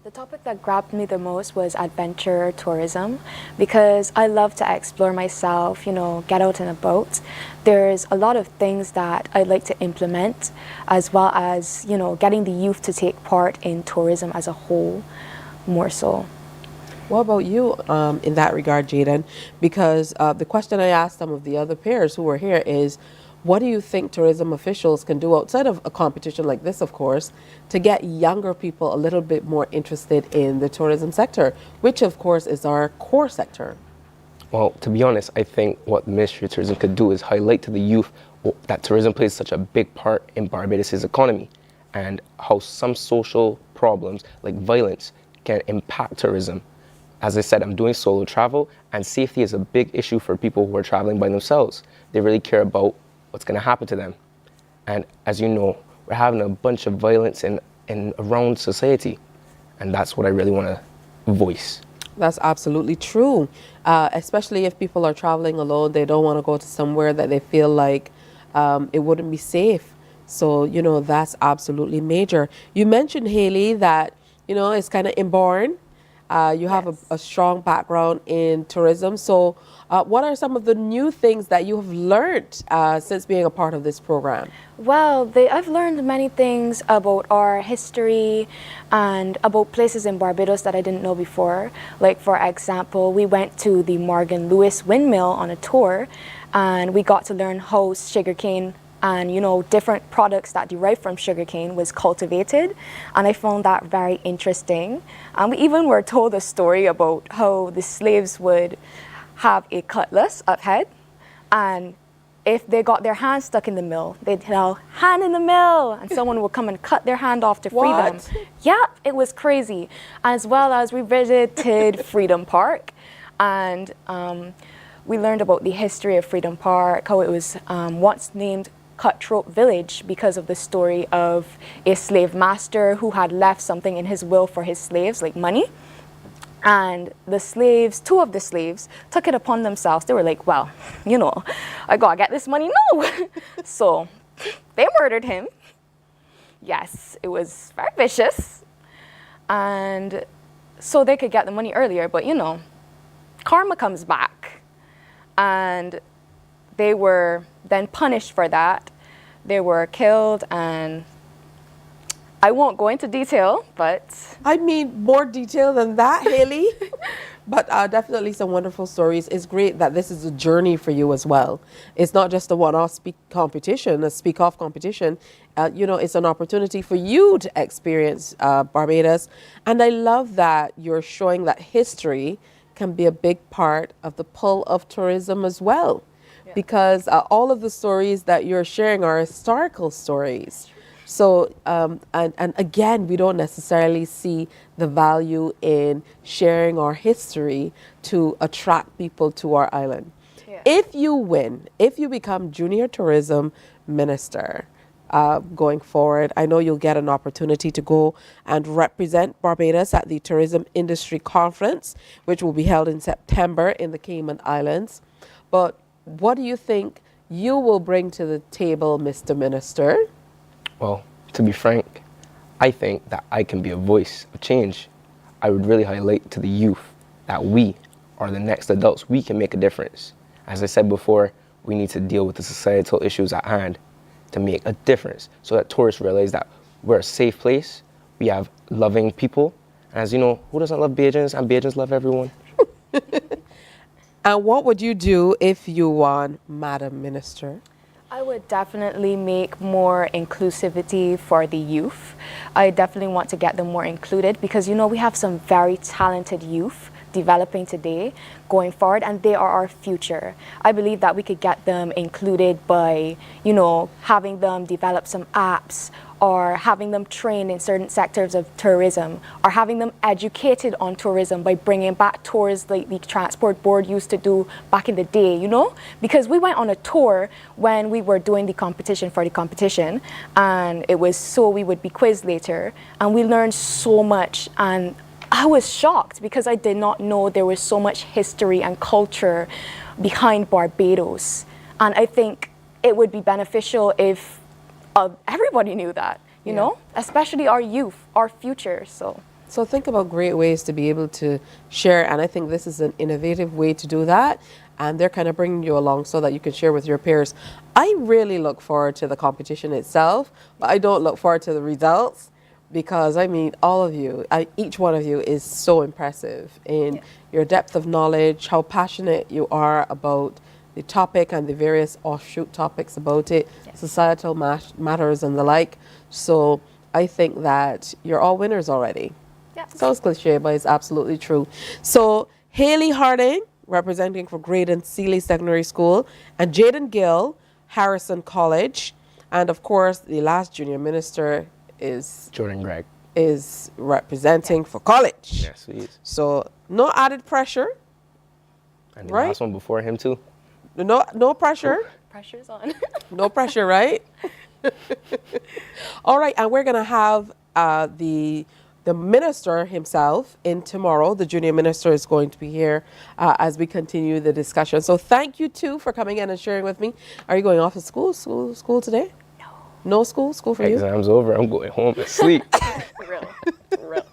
The topic that grabbed me the most was adventure tourism because I love to explore myself, get out and about. There's a lot of things that I'd like to implement as well as, getting the youth to take part in tourism as a whole more so. What about you in that regard, Jaden? Because the question I asked some of the other pairs who were here is, what do you think tourism officials can do outside of a competition like this, of course, to get younger people a little bit more interested in the tourism sector, which, of course, is our core sector? Well, to be honest, I think what the Ministry of Tourism could do is highlight to the youth that tourism plays such a big part in Barbados' economy and how some social problems like violence can impact tourism. As I said, I'm doing solo travel, and safety is a big issue for people who are traveling by themselves. They really care about what's going to happen to them. And as you know, we're having a bunch of violence in around society, and that's what I really want to voice. That's absolutely true, especially if people are traveling alone. They don't want to go to somewhere that they feel like it wouldn't be safe. So, that's absolutely major. You mentioned, Haley, that, it's kind of inborn. You have a strong background in tourism. So what are some of the new things that you have learned since being a part of this program? Well, I've learned many things about our history and about places in Barbados that I didn't know before. Like, for example, we went to the Morgan Lewis windmill on a tour, and we got to learn how sugarcane and different products that derive from sugarcane was cultivated, and I found that very interesting. And we even were told a story about how the slaves would have a cutlass up head, and if they got their hand stuck in the mill, they'd yell, "Hand in the mill," and someone would come and cut their hand off to free them. Yeah, it was crazy. As well as we visited Freedom Park, and we learned about the history of Freedom Park, how it was once named Cutthroat Village because of the story of a slave master who had left something in his will for his slaves, like money. And the slaves, 2 of the slaves, took it upon themselves. They were like, well, you know, I gotta get this money now. So they murdered him. Yes, it was very vicious. And so they could get the money earlier, but you know, karma comes back. And they were then punished for that. They were killed, and I won't go into detail, but... I mean, more detail than that, Haley. But definitely some wonderful stories. It's great that this is a journey for you as well. It's not just a one-off competition, a speak-off competition. You know, it's an opportunity for you to experience Barbados. And I love that you're showing that history can be a big part of the pull of tourism as well. Yeah. Because all of the stories that you're sharing are historical stories. So, and again, we don't necessarily see the value in sharing our history to attract people to our island. Yeah. If you win, if you become Junior Tourism Minister going forward, I know you'll get an opportunity to go and represent Barbados at the Tourism Industry Conference, which will be held in September in the Cayman Islands. But what do you think you will bring to the table, Mr. Minister? Well, to be frank, I think that I can be a voice of change. I would really highlight to the youth that we are the next adults. We can make a difference. As I said before, we need to deal with the societal issues at hand to make a difference so that tourists realize that we're a safe place, we have loving people. And as you know, who doesn't love Beijans? And Beijans love everyone. And what would you do if you won, Madam Minister? I would definitely make more inclusivity for the youth. I definitely want to get them more included because, you know, we have some very talented youth developing today going forward, and they are our future. I believe that we could get them included by, you know, having them develop some apps, or having them trained in certain sectors of tourism, or having them educated on tourism by bringing back tours like the Transport Board used to do back in the day, you know? Because we went on a tour when we were doing the competition for the competition, and it was so we would be quizzed later, and we learned so much, and I was shocked because I did not know there was so much history and culture behind Barbados. And I think it would be beneficial if everybody knew that, you know, especially our youth, our future. So think about great ways to be able to share, and I think this is an innovative way to do that, and they're kind of bringing you along so that you can share with your peers. I really look forward to the competition itself, but I don't look forward to the results because, I mean, all of you, each one of you is so impressive in your depth of knowledge, how passionate you are about the topic and the various offshoot topics about it, societal matters and the like. So I think that you're all winners already. Sounds cliche, but it's absolutely true. So Haley Harding, representing for Graydon Sealy Secondary School, and Jaden Gill, Harrison College. And of course, the last junior minister is Jordan Gregg, is representing for college. Yes, he is. So no added pressure. And the last one before him too. No pressure. Pressure's on. No pressure, right? All right, and we're gonna have the minister himself in tomorrow. The junior minister is going to be here as we continue the discussion. So thank you two for coming in and sharing with me. Are you going off to school today? No. No school? School for you? Exams over. I'm going home to sleep. For real.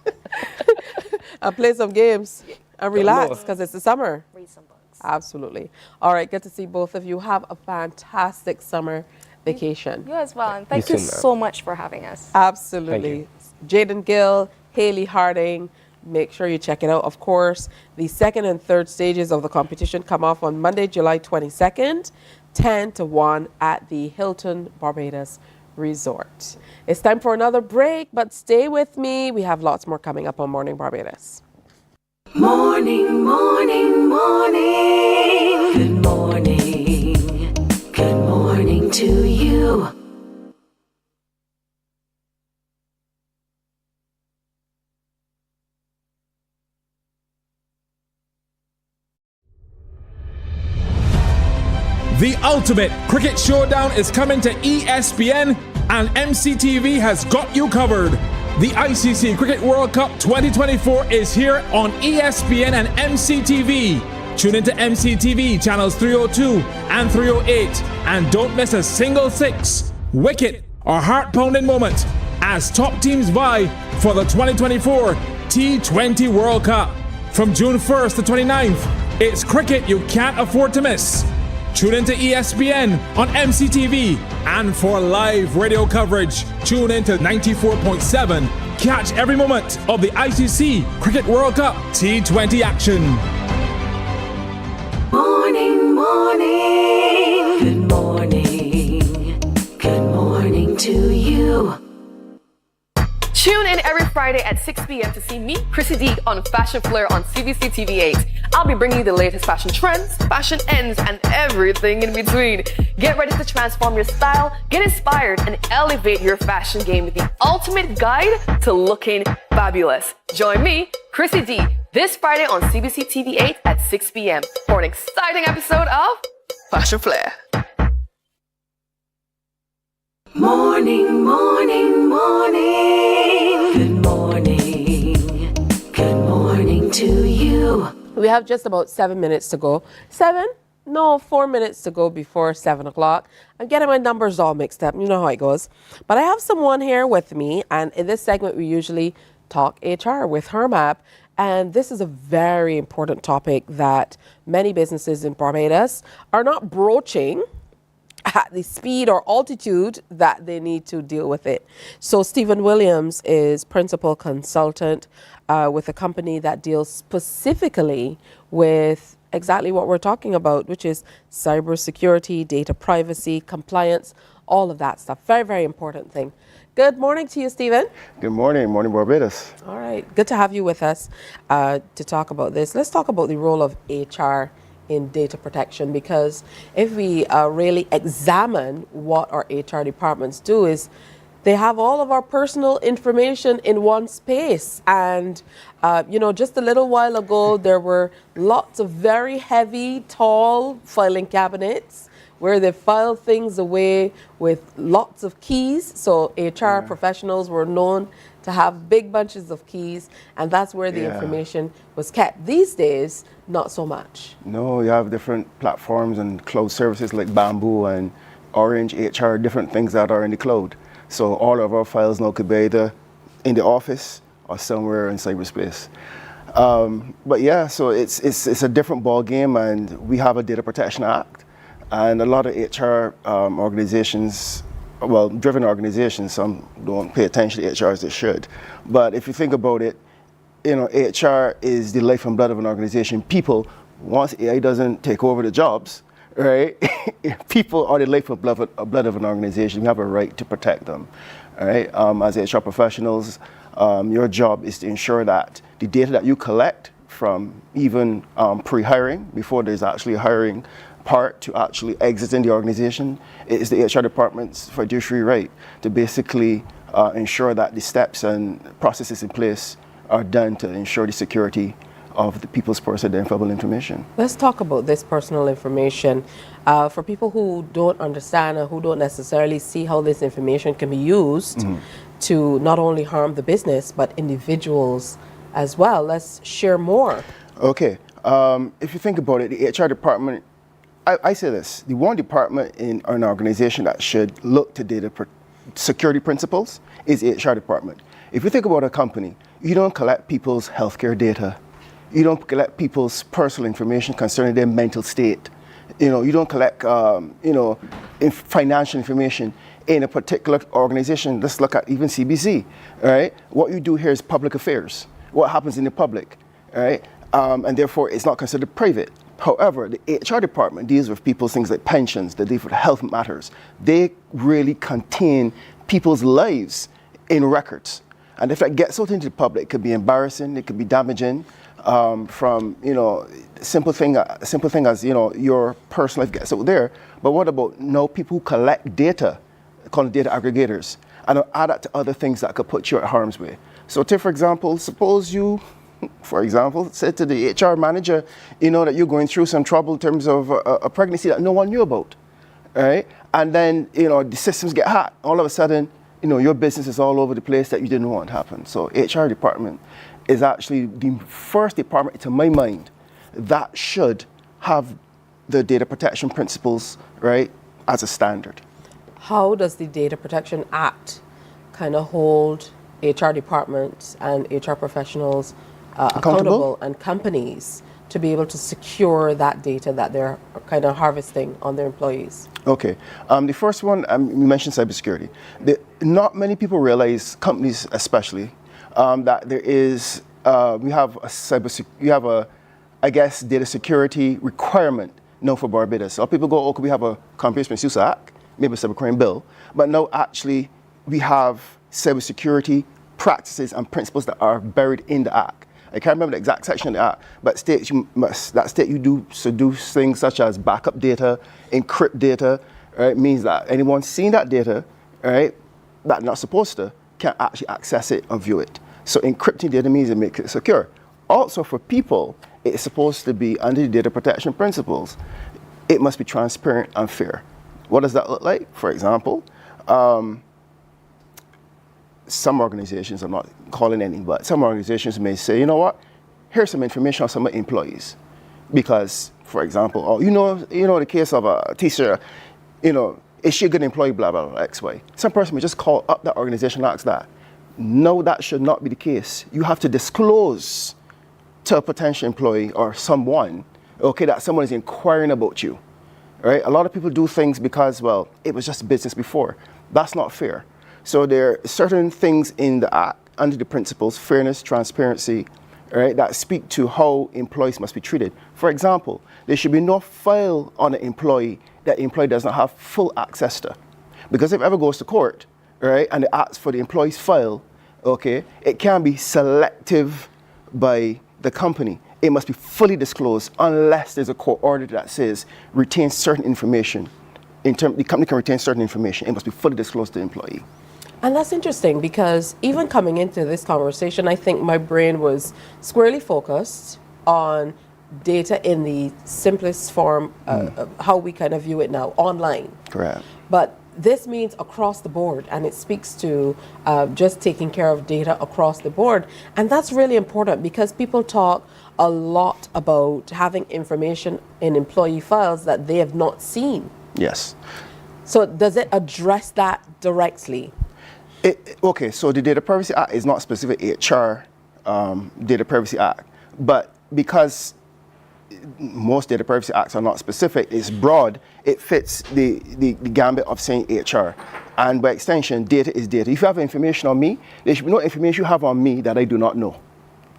And play some games and relax because it's the summer. Read some books. Absolutely. All right, good to see both of you. Have a fantastic summer vacation. You as well, and thank you so much for having us. Absolutely. Jaden Gill, Haley Harding, make sure you check it out. Of course, the second and third stages of the competition come off on Monday, July 22nd, 10 to 1 at the Hilton Barbados Resort. It's time for another break, but stay with me. We have lots more coming up on Morning Barbados. Morning, morning, morning. Good morning. Good morning to you. The ultimate cricket showdown is coming to ESPN, and MCTV has got you covered. The ICC Cricket World Cup 2024 is here on ESPN and MCTV. Tune into MCTV channels 302 and 308 and don't miss a single six, wicket or heart-pounding moment as top teams vie for the 2024 T20 World Cup. From June 1st to 29th, it's cricket you can't afford to miss. Tune into ESPN on MCTV, and for live radio coverage, tune into 94.7. Catch every moment of the ICC Cricket World Cup T20 action. Morning, morning. Good morning. Good morning to you. Tune in every Friday at 6 p.m. to see me, Chrissy D, on Fashion Flair on CBC TV8. I'll be bringing you the latest fashion trends, fashion ends, and everything in between. Get ready to transform your style, get inspired, and elevate your fashion game with the ultimate guide to looking fabulous. Join me, Chrissy D, this Friday on CBC TV8 at 6 p.m. for an exciting episode of Fashion Flair. Morning, morning, morning. Good morning. Good morning to you. We have just about 7 minutes to go. 4 minutes to go before 7 o'clock. I'm getting my numbers all mixed up. You know how it goes. But I have someone here with me, and in this segment, we usually talk HR with Hermap. And this is a very important topic that many businesses in Barbados are not broaching at the speed or altitude that they need to deal with it. So Stephen Williams is principal consultant with a company that deals specifically with exactly what we're talking about, which is cybersecurity, data privacy, compliance, all of that stuff. Very, very important thing. Good morning to you, Stephen. Good morning, Mornin Barbados. All right, good to have you with us to talk about this. Let's talk about the role of HR in data protection, because if we really examine what our HR departments do, is they have all of our personal information in one space. And, just a little while ago, there were lots of very heavy, tall filing cabinets where they file things away with lots of keys. So HR professionals were known to have big bunches of keys, and that's where the information was kept. These days, not so much. No, you have different platforms and cloud services like Bamboo and Orange HR, different things that are in the cloud. So all of our files now could be either in the office or somewhere in cyberspace. So it's a different ball game, and we have a Data Protection Act, and a lot of HR organizations, driven organizations, some don't pay attention to HR as they should. But if you think about it, HR is the life and blood of an organization. People, once AI doesn't take over the jobs, right? People are the life and blood of an organization. We have a right to protect them, all right? As HR professionals, your job is to ensure that the data that you collect from even pre-hiring, before there's actually a hiring part to actually exiting the organization, it is the HR department's fiduciary right to basically ensure that the steps and processes in place are done to ensure the security of the people's personal identifiable information. Let's talk about this personal information. For people who don't understand or who don't necessarily see how this information can be used to not only harm the business, but individuals as well. Let's share more. Okay. If you think about it, the HR department, I say this, the one department in an organization that should look to data security principles is the HR department. If you think about a company, you don't collect people's healthcare data. You don't collect people's personal information concerning their mental state. You don't collect, financial information in a particular organization. Let's look at even CBC, all right? What you do here is public affairs. What happens in the public, all right? And therefore, it's not considered private. However, the HR department deals with people's things like pensions, they deal with health matters. They really contain people's lives in records. And if that gets out into the public, it could be embarrassing, it could be damaging, from, simple thing as, your personal life gets out there. But what about people who collect data, called data aggregators, and add that to other things that could put you at harm's way? So take, for example, suppose you for example, said to the HR manager, that you're going through some trouble in terms of a pregnancy that no one knew about, right? And then, the systems get hacked. All of a sudden, your business is all over the place that you didn't want to happen. So HR department is actually the first department, to my mind, that should have the data protection principles, right, as a standard. How does the Data Protection Act kind of hold HR departments and HR professionals accountable and companies to be able to secure that data that they're kind of harvesting on their employees? Okay. The first one, you mentioned cybersecurity. Not many people realize, companies especially, that there is, we have a data security requirement for Barbados. So people go, we have a Comprehensive Misuse Act, maybe a cybercrime bill, but no, actually, we have cybersecurity practices and principles that are buried in the Act. I can't remember the exact section of the Act, but you do things such as backup data, encrypt data, right? Means that anyone seeing that data, right, that not supposed to, can actually access it and view it. So encrypting data means it makes it secure. Also for people, it's supposed to be under the data protection principles. It must be transparent and fair. What does that look like? For example, some organizations, I'm not calling any, but some organizations may say, here's some information on some of the employees. Because, for example, the case of a teacher, is she a good employee, blah, blah, blah, X, Y. Some person may just call up that organization and ask that. No, that should not be the case. You have to disclose to a potential employee or someone, that someone is inquiring about you, right? A lot of people do things because, it was just business before. That's not fair. So there are certain things in the Act, under the principles, fairness, transparency, right, that speak to how employees must be treated. For example, there should be no file on an employee that the employee does not have full access to. Because if it ever goes to court, right, and it asks for the employee's file, it can be selective by the company. It must be fully disclosed unless there's a court order that says retain certain information. The company can retain certain information. It must be fully disclosed to the employee. And that's interesting because even coming into this conversation, I think my brain was squarely focused on data in the simplest form, how we kind of view it now, online. Correct. But this means across the board, and it speaks to just taking care of data across the board. And that's really important because people talk a lot about having information in employee files that they have not seen. Yes. So does it address that directly? So the Data Privacy Act is not specific HR Data Privacy Act, but because most Data Privacy Acts are not specific, it's broad, it fits the gambit of saying HR. And by extension, data is data. If you have information on me, there should be no information you have on me that I do not know.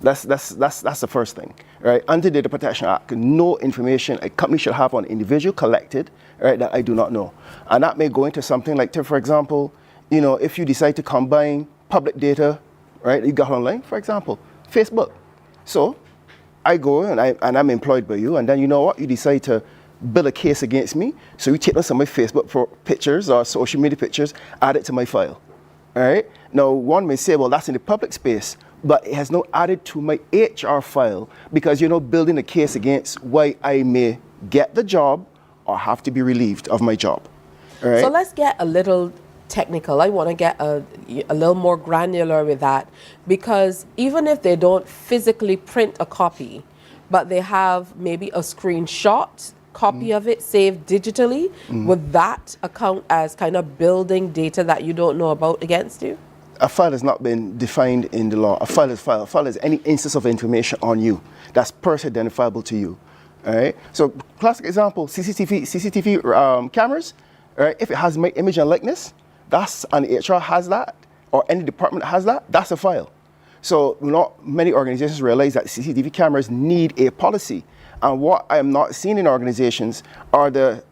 That's the first thing, right? Under the Data Protection Act, no information a company should have on individual collected, right, that I do not know. And that may go into something like, for example, if you decide to combine public data, right, you got online, for example, Facebook. So I go and I'm employed by you, and then you decide to build a case against me. So you take some of my Facebook pictures or social media pictures, add it to my file, all right? Now, one may say, that's in the public space, but it has not added to my HR file because you're not building a case against why I may get the job or have to be relieved of my job, all right? So let's get a little technical. I want to get a little more granular with that because even if they don't physically print a copy, but they have maybe a screenshot copy of it saved digitally, would that account as kind of building data that you don't know about against you? A file has not been defined in the law. A file is file. A file is any instance of information on you that's personally identifiable to you. All right. So classic example: CCTV cameras. All right. If it has my image and likeness, and HR has that, or any department has that, that's a file. So not many organizations realize that CCTV cameras need a policy. And what I am not seeing in organizations are the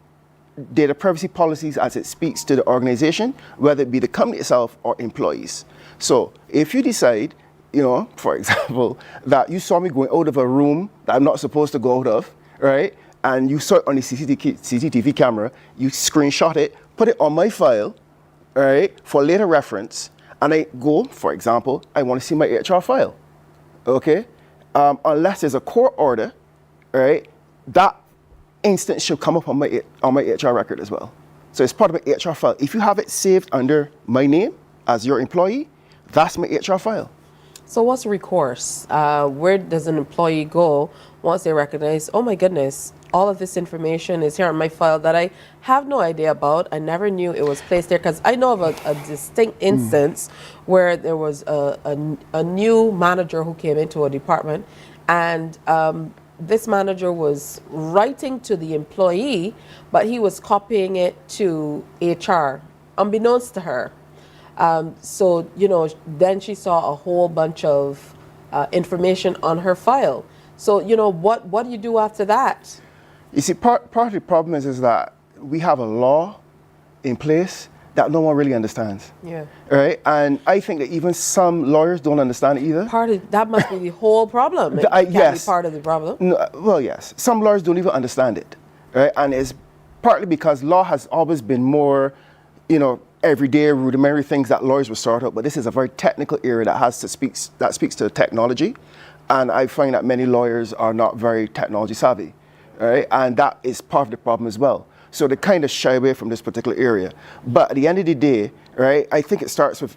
data privacy policies as it speaks to the organization, whether it be the company itself or employees. So if you decide, for example, that you saw me going out of a room that I'm not supposed to go out of, right? And you saw it on the CCTV camera, you screenshot it, put it on my file, right, for later reference, and I go, for example, I want to see my HR file, okay? unless there's a court order, right, that instance should come up on my HR record as well. So it's part of my HR file. If you have it saved under my name as your employee, that's my HR file. So what's recourse? Where does an employee go once they recognize, oh my goodness, all of this information is here on my file that I have no idea about. I never knew it was placed there, because I know of a distinct instance where there was a new manager who came into a department, and this manager was writing to the employee, but he was copying it to HR, unbeknownst to her. So, you know, then she saw a whole bunch of information on her file. So, you know, what do you do after that? You see, part of the problem is that we have a law in place that no one really understands. Yeah. Right? And I think that even some lawyers don't understand it either. That must be the whole problem. It can't yes. be part of the problem. No, well, yes. Some lawyers don't even understand it. Right? And it's partly because law has always been more, you know, everyday rudimentary things that lawyers will sort out, but this is a very technical area that speaks to technology, and I find that many lawyers are not very technology savvy, right? And that is part of the problem as well. So they kind of shy away from this particular area. But at the end of the day, right, I think it starts with,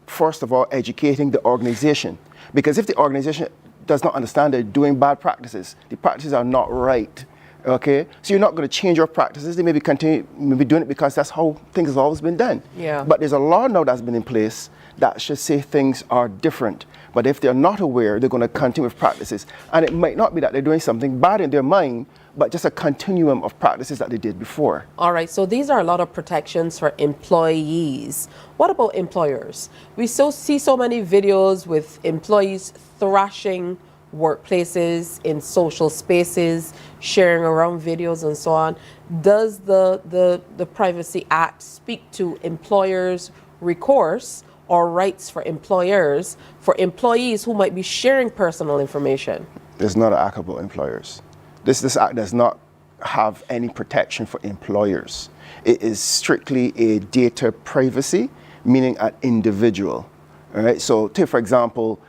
first of all, educating the organization, because if the organization does not understand they're doing bad practices, the practices are not right. Okay, so you're not going to change your practices. They maybe doing it because that's how things have always been done. Yeah. But there's a law now that's been in place that should say things are different. But if they're not aware, they're going to continue with practices. And it might not be that they're doing something bad in their mind, but just a continuum of practices that they did before. All right, so these are a lot of protections for employees. What about employers? We see so many videos with employees thrashing workplaces, in social spaces, sharing around videos and so on. Does the Privacy Act speak to employers' recourse or rights for employers for employees who might be sharing personal information? There's not an act about employers. This act does not have any protection for employers. It is strictly a data privacy, meaning an individual. All right. So, take for example,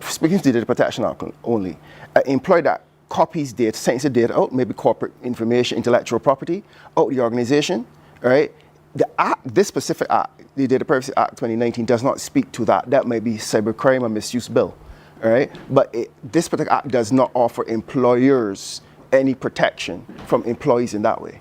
speaking to the Data Protection Act only, an employee that copies data, sends the data out, maybe corporate information, intellectual property, out the organization, right? The act, this specific act, the Data Privacy Act 2019, does not speak to that. That may be cybercrime or misuse bill, all right? But this particular act does not offer employers any protection from employees in that way.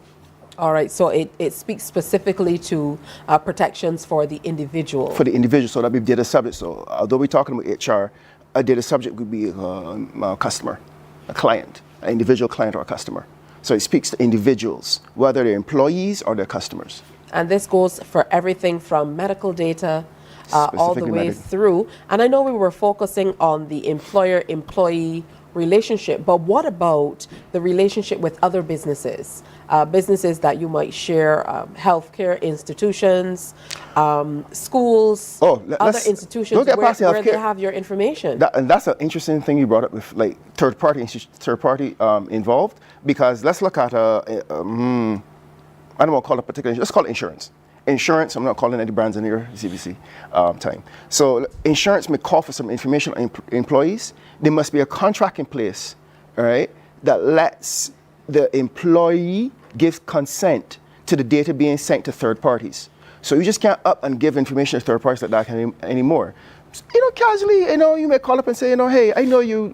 All right, so it speaks specifically to protections for the individual. For the individual, so that would be data subject. So although we're talking about HR, a data subject would be a customer, a client, an individual client or a customer. So it speaks to individuals, whether they're employees or they're customers. And this goes for everything from medical data all the way through. And I know we were focusing on the employer-employee relationship, but what about the relationship with other businesses? Businesses that you might share, healthcare institutions, schools, other institutions where they have your information. And that's an interesting thing you brought up with like third party involved, because let's look at I don't want to call it particular, let's call it insurance. Insurance, I'm not calling any brands in here, CBC time. So insurance may call for some information on employees. There must be a contract in place, all right, that lets the employee give consent to the data being sent to third parties. So you just can't up and give information to third parties like that anymore. You know, casually, you know, you may call up and say, you know, hey, I know you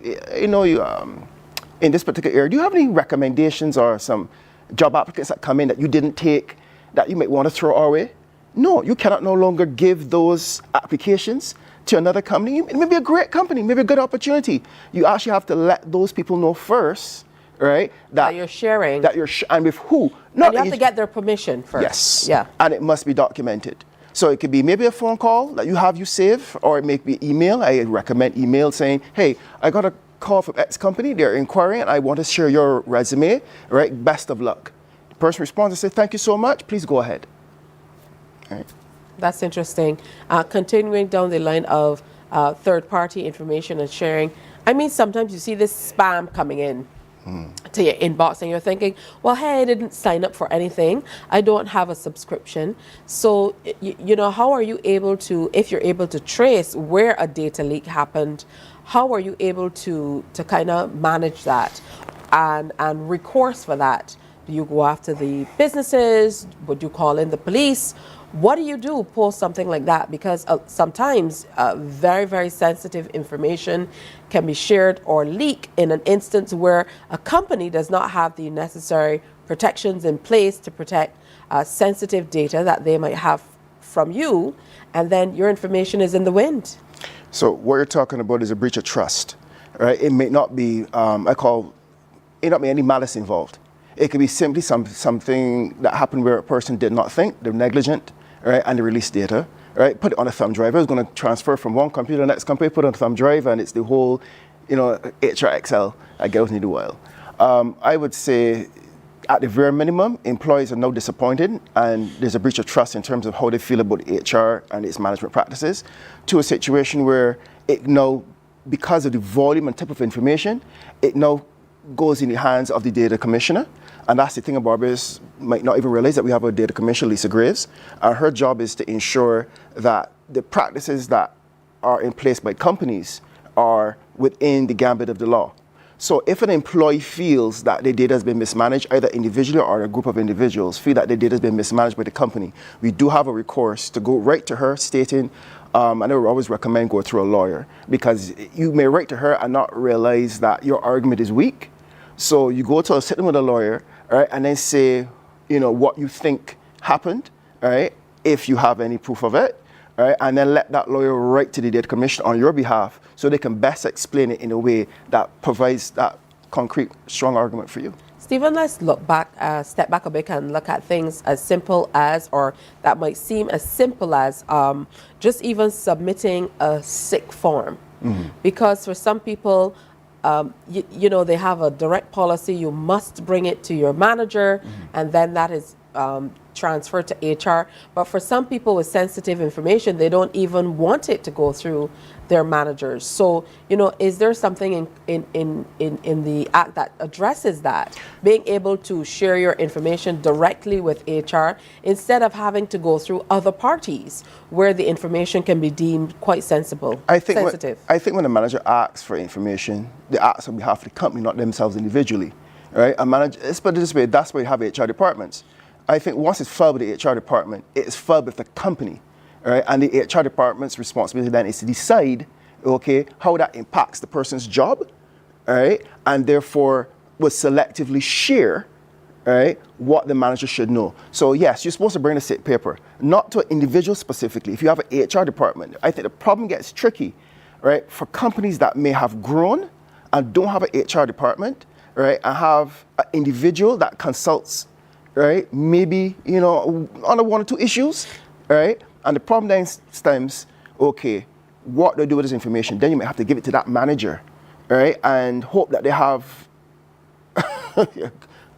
in this particular area. Do you have any recommendations or some job applicants that come in that you didn't take that you might want to throw our way? No, you cannot no longer give those applications to another company. It may be a great company, maybe a good opportunity. You actually have to let those people know first, right? That you're sharing. And with who? And you have to get their permission first. Yes. Yeah. And it must be documented. So it could be maybe a phone call that you save, or it may be email. I recommend email saying, hey, I got a call from X company. They're inquiring and I want to share your resume, right? Best of luck. The person responds and says, thank you so much. Please go ahead. All right. That's interesting. Continuing down the line of third-party information and sharing. I mean, sometimes you see this spam coming in. to your inbox, and you're thinking, well, hey, I didn't sign up for anything. I don't have a subscription. So, you know, how are you able to, if you're able to trace where a data leak happened, how are you able to kind of manage that and recourse for that? Do you go after the businesses? Would you call in the police? What do you do post something like that? Because sometimes very, very sensitive information can be shared or leak in an instance where a company does not have the necessary protections in place to protect sensitive data that they might have from you, and then your information is in the wind. So what you're talking about is a breach of trust, right? It may not be, it may not be any malice involved. It could be simply something that happened where a person did not think, they're negligent, right, and they release data, right, put it on a thumb drive. It's going to transfer from one computer to the next computer, put it on a thumb drive, and it's the whole, you know, HR Excel that goes in the while. I would say, at the very minimum, employees are now disappointed, and there's a breach of trust in terms of how they feel about HR and its management practices, to a situation where it now, because of the volume and type of information, it now goes in the hands of the data commissioner. And that's the thing about Barbados might not even realize that we have a data commissioner, Lisa Graves, and her job is to ensure that the practices that are in place by companies are within the gambit of the law. So if an employee feels that their data has been mismanaged, either individually or a group of individuals feel that their data has been mismanaged by the company, we do have a recourse to go right to her stating, I never always recommend go through a lawyer, because you may write to her and not realize that your argument is weak. So you go to a sitting with a lawyer, right, and then say, you know, what you think happened, right, if you have any proof of it, right, and then let that lawyer write to the data commission on your behalf so they can best explain it in a way that provides that concrete, strong argument for you. Stephen, let's look back, step back a bit and look at things as simple as, or that might seem as simple as, just even submitting a sick form. Because for some people, you know, they have a direct policy, you must bring it to your manager, and then that is transferred to HR. But for some people with sensitive information, they don't even want it to go through their managers. So, you know, is there something in the act that addresses that? Being able to share your information directly with HR instead of having to go through other parties where the information can be deemed quite sensitive. I think when a manager asks for information, they ask on behalf of the company, not themselves individually. Right? A manager, let's put it this way, that's why you have HR departments. I think once it's filed with the HR department, it's filed with the company, right? And the HR department's responsibility then is to decide, okay, how that impacts the person's job, right? And therefore will selectively share, right, what the manager should know. So yes, you're supposed to bring a sick paper, not to an individual specifically. If you have an HR department, I think the problem gets tricky, right? For companies that may have grown and don't have an HR department, right, and have an individual that consults, right, maybe, you know, on one or two issues, right, and the problem then stems, okay, what do I do with this information? Then you might have to give it to that manager, right, and hope that they have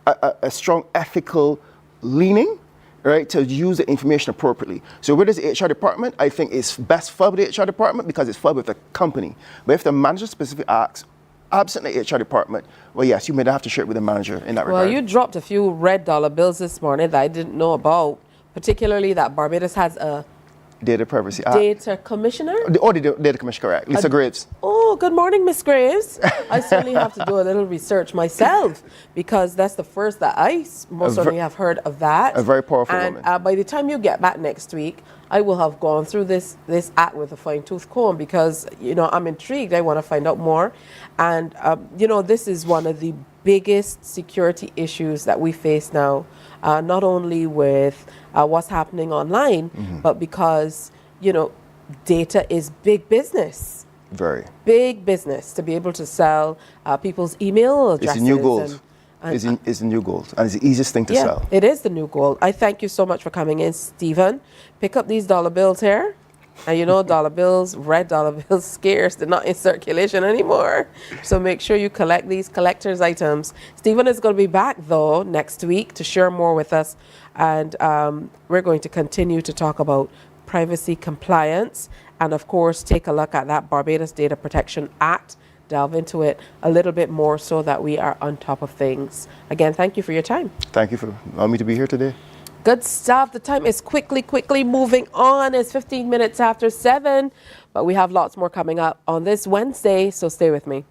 a strong ethical leaning, right, to use the information appropriately. So where does the HR department? I think it's best filed with the HR department because it's filed with the company. But if the manager specifically asks, absent the HR department, well, yes, you may have to share it with the manager in that regard. Well, you dropped a few red dollar bills this morning that I didn't know about, particularly that Barbados has a Data Privacy Act. Data Commissioner? The Data Commissioner, correct. Lisa Graves. Oh, good morning, Miss Graves. I certainly have to do a little research myself because that's the first that I most certainly have heard of that. A very powerful woman. And by the time you get back next week, I will have gone through this act with a fine-tooth comb because, you know, I'm intrigued. I want to find out more. And, you know, this is one of the biggest security issues that we face now, not only with what's happening online, but because, you know, data is big business. Very. Big business to be able to sell people's email addresses. It's the new gold. It's the new gold, and it's the easiest thing to sell. It is the new gold. I thank you so much for coming in, Stephen. Pick up these dollar bills here. And you know, dollar bills, red dollar bills, scarce. They're not in circulation anymore. So make sure you collect these collector's items. Stephen is going to be back, though, next week to share more with us. And we're going to continue to talk about privacy compliance and, of course, take a look at that Barbados Data Protection Act delve into it a little bit more so that we are on top of things. Again, thank you for your time. Thank you for allowing me to be here today. Good stuff. The time is quickly moving on. It's 15 minutes after 7, but we have lots more coming up on this Wednesday, so stay with me.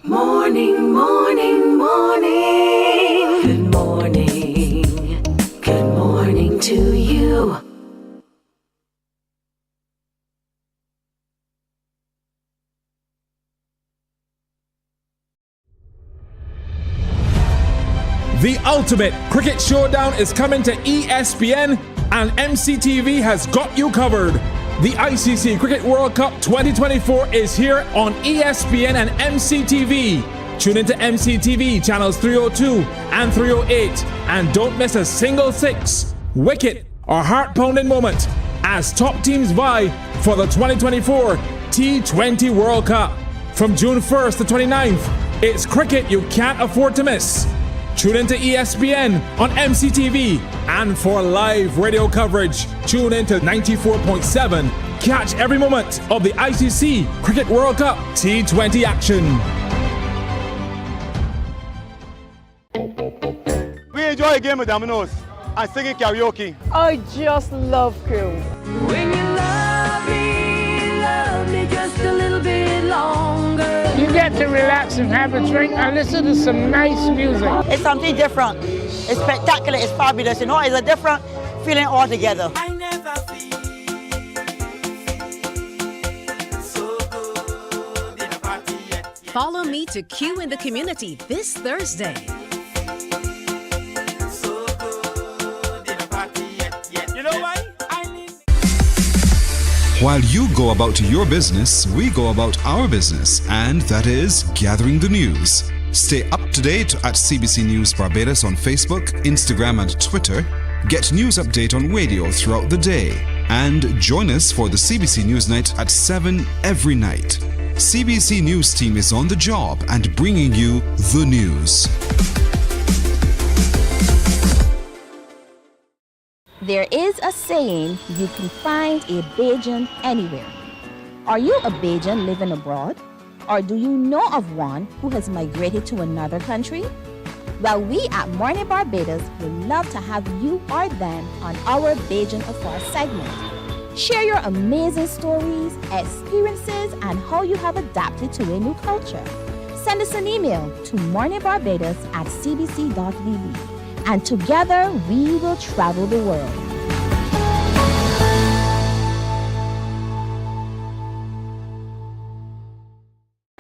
Morning, morning, morning. Good morning. Good morning to you. The ultimate cricket showdown is coming to ESPN, and MCTV has got you covered. The ICC Cricket World Cup 2024 is here on ESPN and MCTV. Tune into MCTV channels 302 and 308, and don't miss a single six, wicket, or heart-pounding moment as top teams vie for the 2024 T20 World Cup. From June 1st to 29th, it's cricket you can't afford to miss. Tune into ESPN on MCTV, and for live radio coverage, tune into 94.7. Catch every moment of the ICC Cricket World Cup T20 action. We enjoy a game with Domino's and singing karaoke. I just love crew. When you love me just a little bit longer. You get to relax and have a drink and listen to some nice music. It's something different. It's spectacular. It's fabulous. You know, it's a different feeling altogether. I never feel so good in a party yet. Follow me to Q in the Community this Thursday. So good in a party yet. You know why? While you go about your business, we go about our business, and that is gathering the news. Stay up to date at CBC News Barbados on Facebook, Instagram, and Twitter. Get news update on radio throughout the day. And join us for the CBC News Night at 7 every night. CBC News team is on the job and bringing you the news. There is a saying, you can find a Beijan anywhere. Are you a Beijan living abroad? Or do you know of one who has migrated to another country? Well, we at Mornin Barbados would love to have you or them on our Beijan Affair segment. Share your amazing stories, experiences, and how you have adapted to a new culture. Send us an email to morninbarbados@cbc.vb. And together we will travel the world.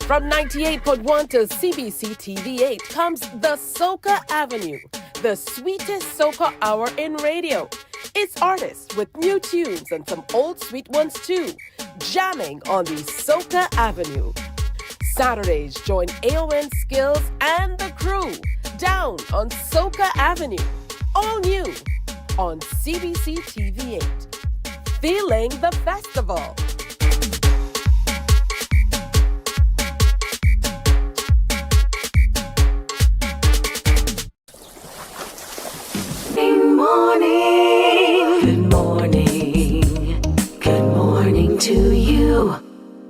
From 98.1 to CBC TV8 comes the Soca Avenue, the sweetest soca hour in radio. It's artists with new tunes and some old sweet ones too, jamming on the Soca Avenue. Saturdays, join AON Skills and the crew down on Soca Avenue, all new on CBC TV8. Feeling the festival. Good morning. Good morning. Good morning to you.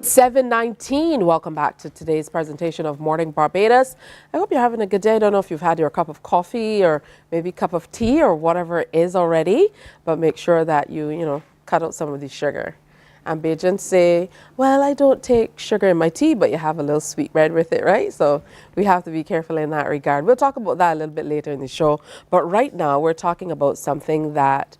7:19. Welcome back to today's presentation of Morning Barbados. I hope you're having a good day. I don't know if you've had your cup of coffee or maybe cup of tea or whatever it is already, but make sure that you cut out some of the sugar. And Beijan say, well, I don't take sugar in my tea, but you have a little sweet bread with it, right? So we have to be careful in that regard. We'll talk about that a little bit later in the show. But right now we're talking about something that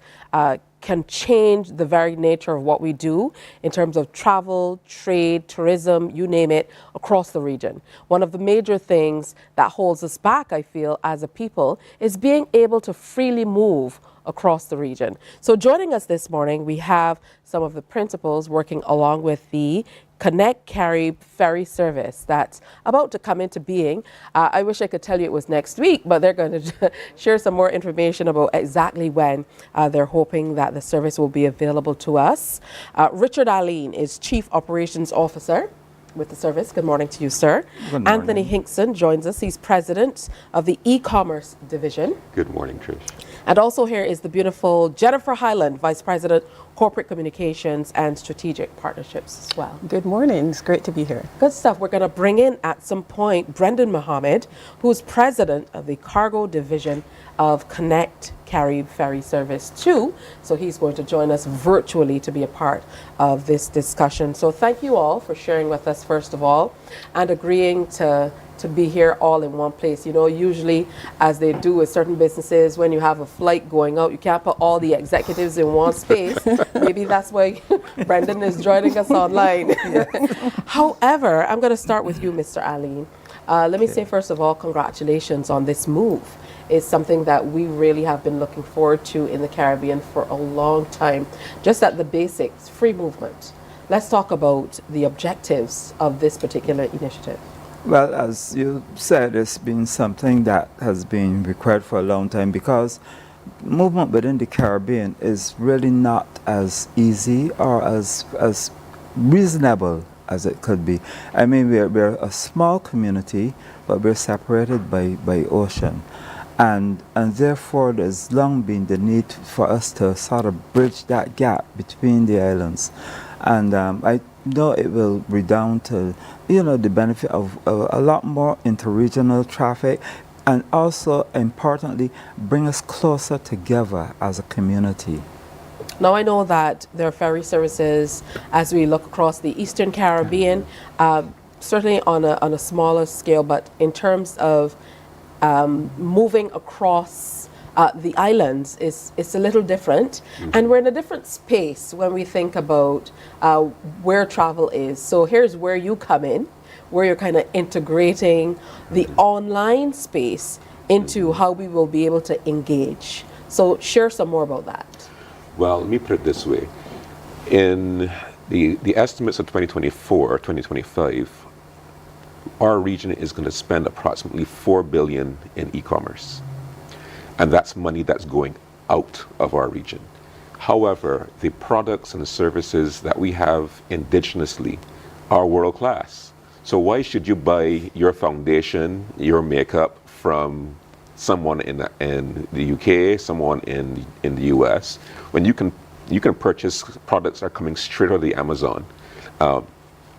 can change the very nature of what we do in terms of travel, trade, tourism, you name it, across the region. One of the major things that holds us back, I feel, as a people, is being able to freely move across the region. So joining us this morning, we have some of the principals working along with the Connect Carry ferry service that's about to come into being. I wish I could tell you it was next week, but they're going to share some more information about exactly when they're hoping that the service will be available to us. Richard Allen is Chief Operations Officer. with the service. Good morning to you, sir. Good morning. Anthony Hinkson joins us. He's president of the e-commerce division. Good morning, Trish. And also here is the beautiful Jennifer Highland, vice president, corporate communications and strategic partnerships as well. Good morning. It's great to be here. Good stuff. We're going to bring in at some point Brendan Mohammed, who's president of the cargo division of Connect Carib Ferry Service 2. So he's going to join us virtually to be a part of this discussion. So thank you all for sharing with us, first of all, and agreeing to be here all in one place. You know, usually as they do with certain businesses, when you have a flight going out, you can't put all the executives in one space. Maybe that's why Brendan is joining us online. However, I'm going to start with you, Mr. Aline. Let me say, first of all, congratulations on this move. It's something that we really have been looking forward to in the Caribbean for a long time. Just at the basics, free movement. Let's talk about the objectives of this particular initiative. Well, as you said, it's been something that has been required for a long time because movement within the Caribbean is really not as easy or as reasonable as it could be. I mean, we're a small community, but we're separated by ocean. And therefore, there's long been the need for us to sort of bridge that gap between the islands. And I know it will redound to, you know, the benefit of a lot more interregional traffic, and also, importantly, bring us closer together as a community. Now, I know that there are ferry services as we look across the Eastern Caribbean, certainly on a smaller scale, but in terms of moving across the islands, it's a little different. Mm-hmm. And we're in a different space when we think about where travel is. So here's where you come in, where you're kind of integrating the online space into how we will be able to engage. So share some more about that. Well, let me put it this way. In the estimates of 2024, 2025, our region is going to spend approximately $4 billion in e-commerce. And that's money that's going out of our region. However, the products and the services that we have indigenously are world class. So why should you buy your foundation, your makeup from someone in the UK, someone in the US, when you can purchase products that are coming straight out of the Amazon?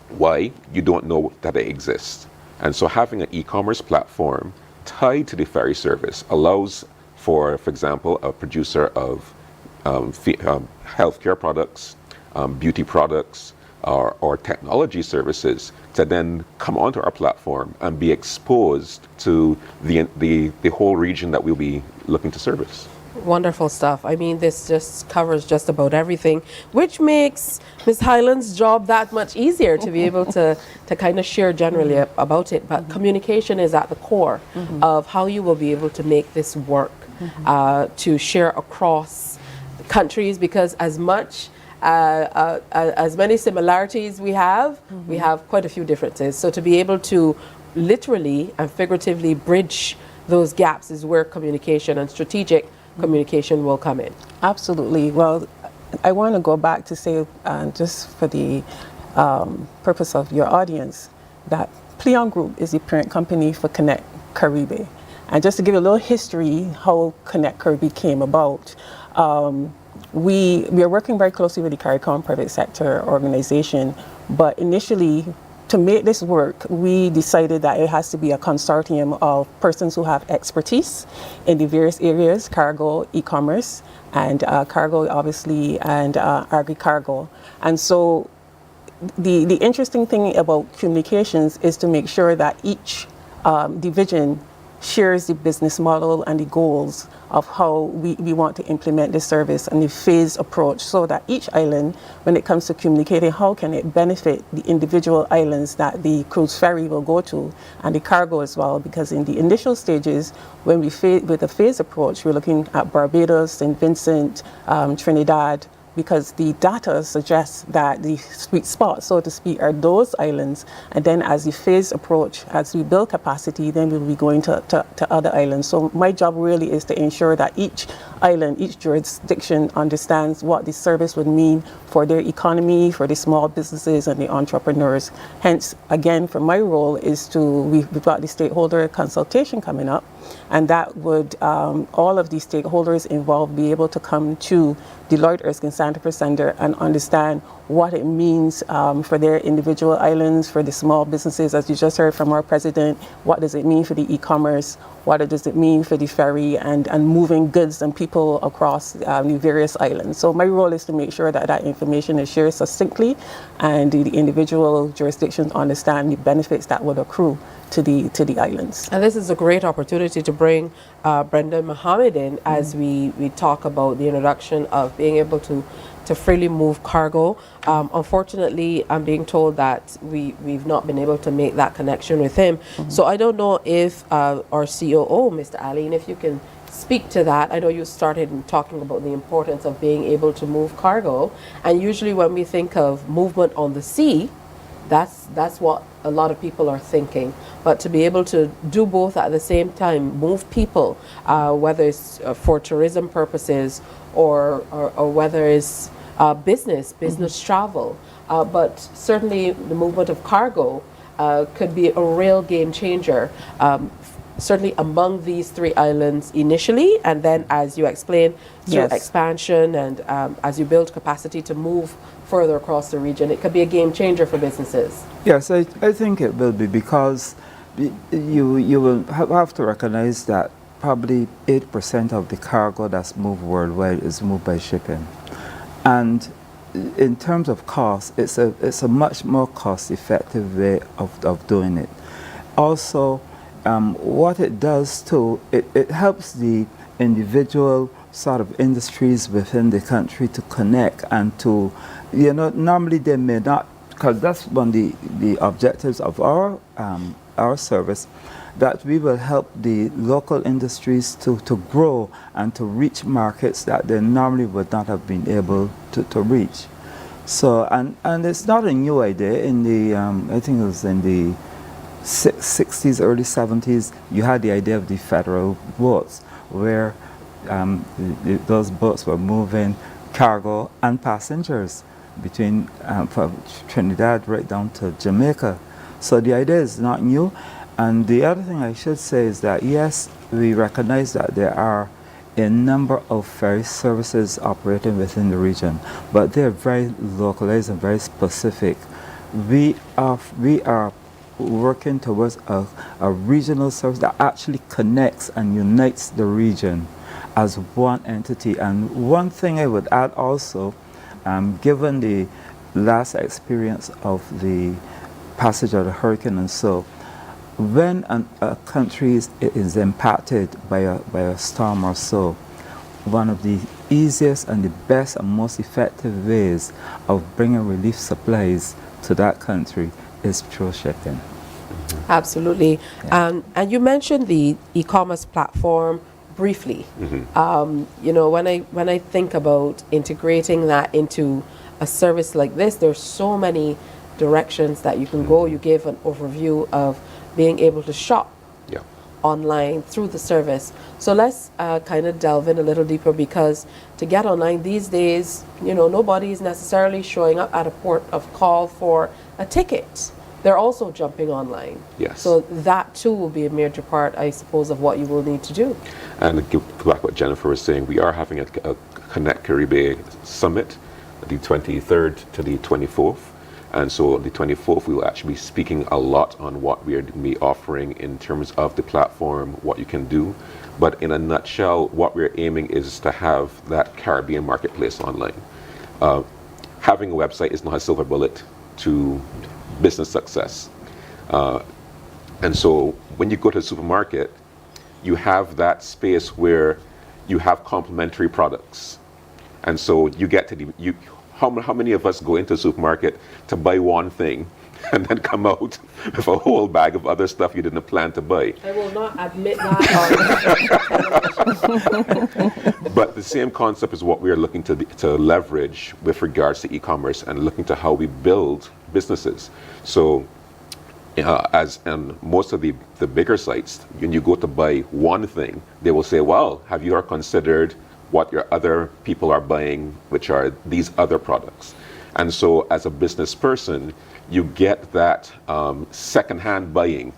Why? You don't know that they exist. And so having an e-commerce platform tied to the ferry service allows for example, a producer of healthcare products, beauty products, or technology services to then come onto our platform and be exposed to the whole region that we'll be looking to service. Wonderful stuff. I mean, this just covers just about everything, which makes Ms. Highland's job that much easier to be able to kind of share generally about it. But communication is at the core of how you will be able to make this work, to share across countries, because as many similarities we have quite a few differences. So to be able to literally and figuratively bridge those gaps is where communication and strategic communication will come in. Absolutely. Well, I want to go back to say, just for the purpose of your audience, that Pleon Group is the parent company for Connect Caribbean. And just to give a little history how Connect Caribbean came about, we are working very closely with the CARICOM private sector organization, but initially, to make this work, we decided that it has to be a consortium of persons who have expertise in the various areas, cargo, e-commerce, and cargo, obviously, and agri-cargo. And so the interesting thing about communications is to make sure that each division shares the business model and the goals of how we want to implement this service and the phased approach, so that each island, when it comes to communicating, how can it benefit the individual islands that the cruise ferry will go to, and the cargo as well, because in the initial stages, when with a phased approach, we're looking at Barbados, St. Vincent, Trinidad, because the data suggests that the sweet spot, so to speak, are those islands. And then as the phase approach, as we build capacity, then we'll be going to other islands. So my job really is to ensure that each island, each jurisdiction understands what the service would mean for their economy, for the small businesses and the entrepreneurs. Hence, again, for my role is we've got the stakeholder consultation coming up, and that would, all of these stakeholders involved be able to come to the Lloyd Erskine Sanford Center and understand what it means for their individual islands, for the small businesses, as you just heard from our president. What does it mean for the e-commerce? What does it mean for the ferry and moving goods and people across the various islands? So my role is to make sure that that information is shared succinctly and the individual jurisdictions understand the benefits that would accrue to the islands. And this is a great opportunity to bring Brenda Mohammed in as we talk about the introduction of being able to freely move cargo. Unfortunately, I'm being told that we've not been able to make that connection with him. So I don't know if our COO, Mr. Aline, if you can speak to that. I know you started talking about the importance of being able to move cargo, and usually when we think of movement on the sea, that's what a lot of people are thinking. But to be able to do both at the same time, move people, whether it's for tourism purposes or whether it's business travel, but certainly the movement of cargo could be a real game changer, certainly among these three islands initially, and then as you explained, through expansion and as you build capacity to move further across the region, it could be a game changer for businesses. Yes, I think it will be, because you will have to recognize that probably 8% of the cargo that's moved worldwide is moved by shipping. And in terms of cost, it's a much more cost-effective way of doing it. Also, what it does too, it helps the individual sort of industries within the country to connect and to, normally they may not, because that's one of the objectives of our service, that we will help the local industries to grow and to reach markets that they normally would not have been able to reach. So, and it's not a new idea. In the, I think it was in the 60s, early 70s, you had the idea of the federal boats, where those boats were moving cargo and passengers between from Trinidad right down to Jamaica. So the idea is not new. And the other thing I should say is that, yes, we recognize that there are a number of ferry services operating within the region, but they're very localized and very specific. We are working towards a regional service that actually connects and unites the region as one entity. And one thing I would add also, given the last experience of the passage of the hurricane and so, when a country is impacted by a storm or so, one of the easiest and the best and most effective ways of bringing relief supplies to that country is through shipping. Absolutely. Yeah. And you mentioned the e-commerce platform briefly. When I think about integrating that into a service like this, there's so many directions that you can go. You gave an overview of being able to shop online through the service. So let's kind of delve in a little deeper, because to get online these days, nobody is necessarily showing up at a port of call for a ticket. They're also jumping online. Yes. So that too will be a major part, I suppose, of what you will need to do. And to go back to what Jennifer was saying, we are having a Connect Caribe Summit, the 23rd to the 24th. And so the 24th, we will actually be speaking a lot on what we are going to be offering in terms of the platform, what you can do. But in a nutshell, what we're aiming is to have that Caribbean marketplace online. Having a website is not a silver bullet to business success. And so when you go to the supermarket, you have that space where you have complementary products. And so you get to how many of us go into the supermarket to buy one thing and then come out with a whole bag of other stuff you didn't plan to buy. I will not admit that. But the same concept is what we are looking to leverage with regards to e-commerce and looking to how we build businesses. So as in most of the bigger sites, when you go to buy one thing, they will say, well, have you considered what your other people are buying, which are these other products? And so as a business person, you get that secondhand buying,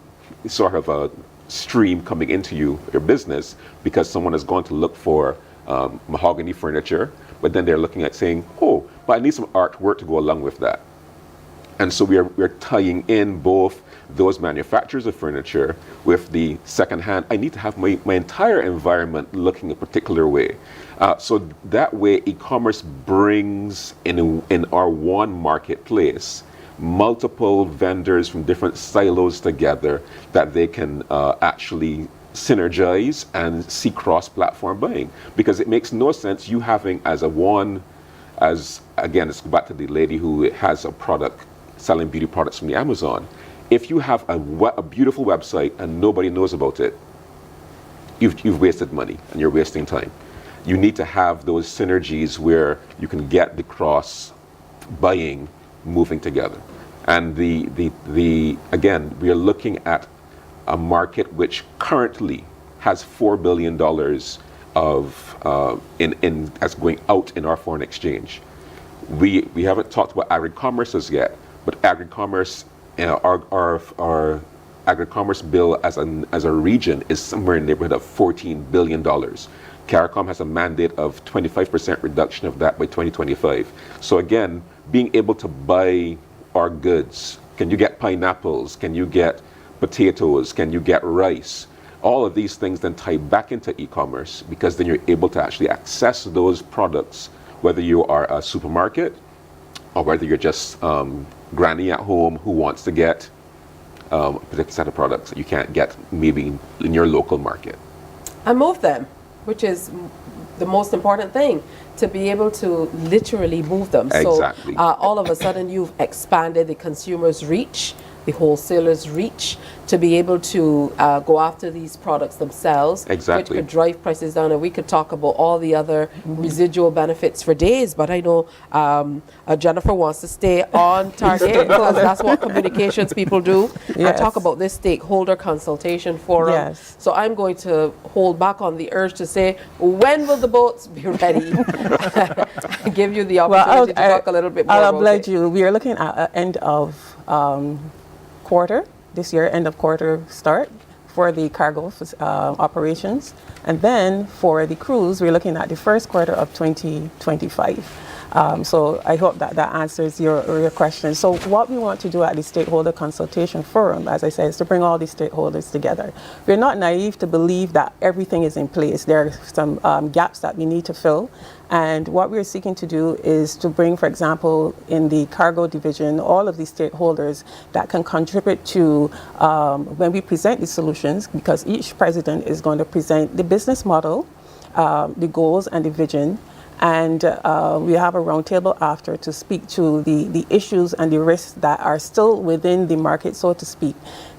sort of a stream coming into your business, because someone is going to look for mahogany furniture, but then they're looking at saying, oh, but I need some artwork to go along with that. And so we're tying in both those manufacturers of furniture with the secondhand. I need to have my entire environment looking a particular way. So that way, e-commerce brings in our one marketplace multiple vendors from different silos together that they can actually synergize and see cross-platform buying. Because it makes no sense you having again, let's go back to the lady who has a product selling beauty products from the Amazon. If you have a beautiful website and nobody knows about it, you've wasted money and you're wasting time. You need to have those synergies where you can get the cross buying moving together. And again, we are looking at a market which currently has $4 billion as going out in our foreign exchange. We haven't talked about agri-commerce as yet, but agri-commerce, our agri-commerce bill as a region is somewhere in the neighborhood of $14 billion. CARICOM has a mandate of 25% reduction of that by 2025. So again, being able to buy our goods, can you get pineapples? Can you get potatoes? Can you get rice? All of these things then tie back into e-commerce, because then you're able to actually access those products, whether you are a supermarket or whether you're just granny at home who wants to get a particular set of products that you can't get maybe in your local market. And move them, which is the most important thing, to be able to literally move them. Exactly. So all of a sudden you've expanded the consumer's reach, the wholesalers' reach, to be able to go after these products themselves, exactly, which could drive prices down. And we could talk about all the other residual benefits for days, but I know Jennifer wants to stay on target because that's what communications people do. Yes. I talk about this stakeholder consultation forum. Yes. So I'm going to hold back on the urge to say, when will the boats be ready? Give you the opportunity to talk a little bit more I'll about oblige it. you. We are looking at end of quarter this year, end of quarter start for the cargo operations, and then for the cruise we're looking at the first quarter of 2025. So I hope that answers your question. So what we want to do at the Stakeholder Consultation Forum, as I said, is to bring all these stakeholders together. We're not naive to believe that everything is in place. There are some gaps that we need to fill. And what we're seeking to do is to bring, for example, in the cargo division, all of these stakeholders that can contribute to when we present these solutions, because each president is going to present the business model, the goals and the vision. And we have a roundtable after to speak to the issues and the risks that are still within the market, so to speak.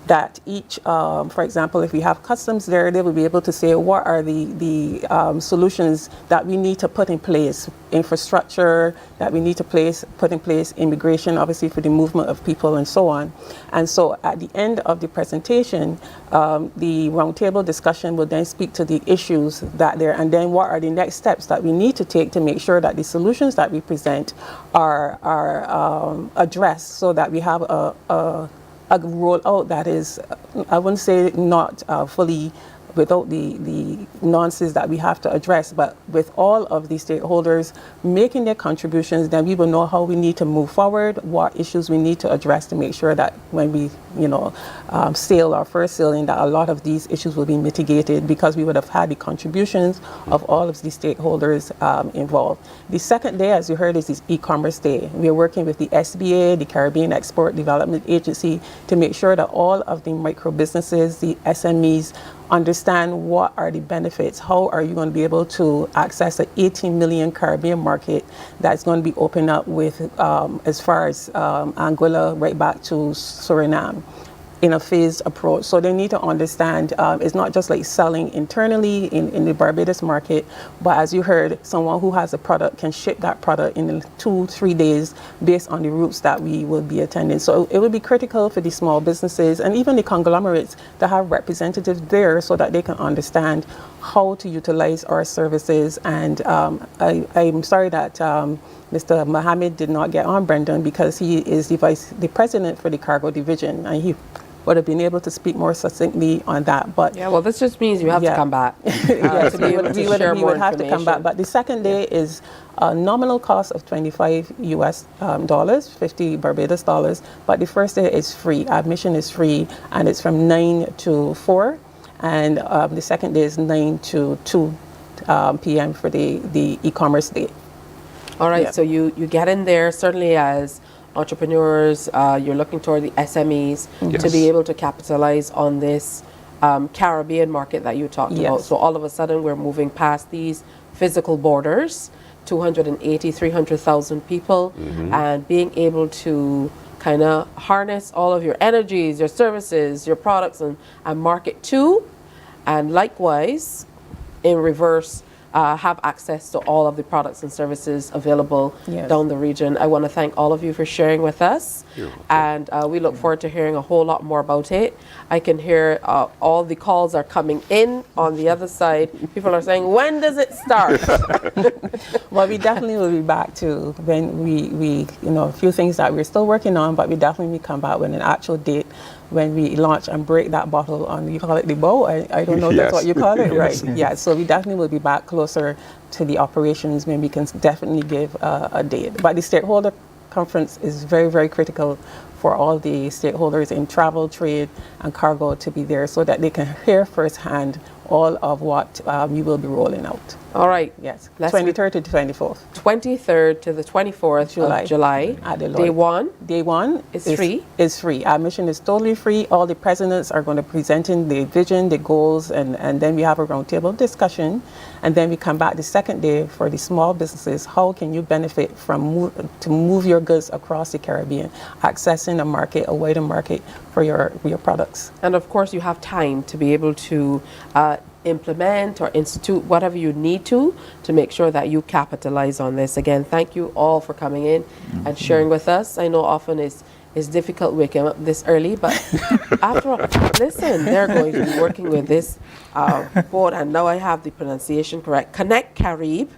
That each, for example, if we have customs there, they will be able to say what are the solutions that we need to put in place, infrastructure that we need to put in place, immigration, obviously for the movement of people and so on. And so at the end of the presentation, the roundtable discussion will then speak to the issues that there, and then what are the next steps that we need to take to make sure that the solutions that we present are addressed, so that we have a rollout that is, I wouldn't say not fully without the nuances that we have to address, but with all of the stakeholders making their contributions, then we will know how we need to move forward, what issues we need to address to make sure that when we, sail our first sailing, that a lot of these issues will be mitigated because we would have had the contributions of all of these stakeholders involved. The second day, as you heard, is this e-commerce day. We are working with the SBA, the Caribbean Export Development Agency, to make sure that all of the micro businesses, the SMEs, understand what are the benefits. How are you going to be able to access an 18 million Caribbean market that's going to be opened up with as far as Anguilla right back to Suriname in a phased approach. So they need to understand it's not just like selling internally in the Barbados market, but as you heard, someone who has a product can ship that product in 2-3 days based on the routes that we will be attending. So it will be critical for the small businesses and even the conglomerates to have representatives there so that they can understand how to utilize our services. And I'm sorry that Mr. Mohammed did not get on, Brendan, because he is the president for the cargo division, and he would have been able to speak more succinctly on that. But yeah, well, this just means you have to come back. Yes, we would have to come back. But the second day is a nominal cost of $25 US, 50 Barbados dollars. But the first day is free. Admission is free, and it's from 9 to 4. And the second day is 9 to 2 p.m. for the e-commerce day. All right, so you get in there, certainly as entrepreneurs, you're looking toward the SMEs to be able to capitalize on this Caribbean market that you talked about. So all of a sudden we're moving past these physical borders, 280, 300,000 people, and being able to kind of harness all of your energies, your services, your products, and market to, and likewise, in reverse, have access to all of the products and services available down the region. I want to thank all of you for sharing with us, and we look forward to hearing a whole lot more about it. I can hear all the calls are coming in on the other side. People are saying, when does it start? Well, we definitely will be back to when we a few things that we're still working on, but we definitely come back with an actual date when we launch and break that bottle on, you call it the bow? I don't know if that's what you call it, right? Yeah, so we definitely will be back closer to the operations when we can definitely give a date. But the stakeholder conference is very, very critical for all the stakeholders in travel, trade, and cargo to be there so that they can hear firsthand all of what we will be rolling out. All right. Yes. 23rd to the 24th. 23rd to the 24th of July. Day one. Day one is free. Is free. Admission is totally free. All the presidents are going to present in the vision, the goals, and then we have a roundtable discussion. And then we come back the second day for the small businesses. How can you benefit from to move your goods across the Caribbean, accessing a market, a wider market for your products? And of course, you have time to be able to implement or institute whatever you need to make sure that you capitalize on this. Again, thank you all for coming in and sharing with us. I know often it's difficult waking up this early, but after all, listen, they're going to be working with this board, and now I have the pronunciation correct. Connect Carib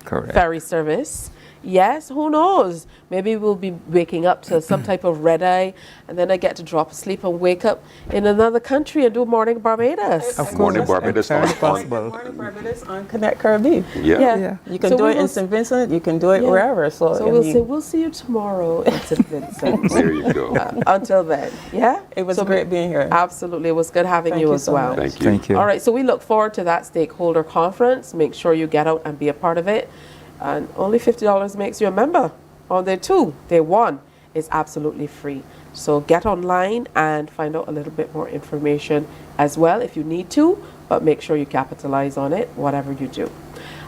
ferry service. Yes, who knows? Maybe we'll be waking up to some type of red eye, and then I get to drop asleep and wake up in another country and do Morning Barbados. Morning Barbados on Morning Barbados on Connect Caribbean. Yeah. You can do it in St. Vincent. You can do it wherever. So we'll see you tomorrow in St. Vincent. There you go. Until then, it was great being here. Absolutely, it was good having you as well. Thank you. Thank you. All right, so we look forward to that stakeholder conference. Make sure you get out and be a part of it. And only $50 makes you a member on day 2. Day 1 is absolutely free. So get online and find out a little bit more information as well if you need to, but make sure you capitalize on it, whatever you do.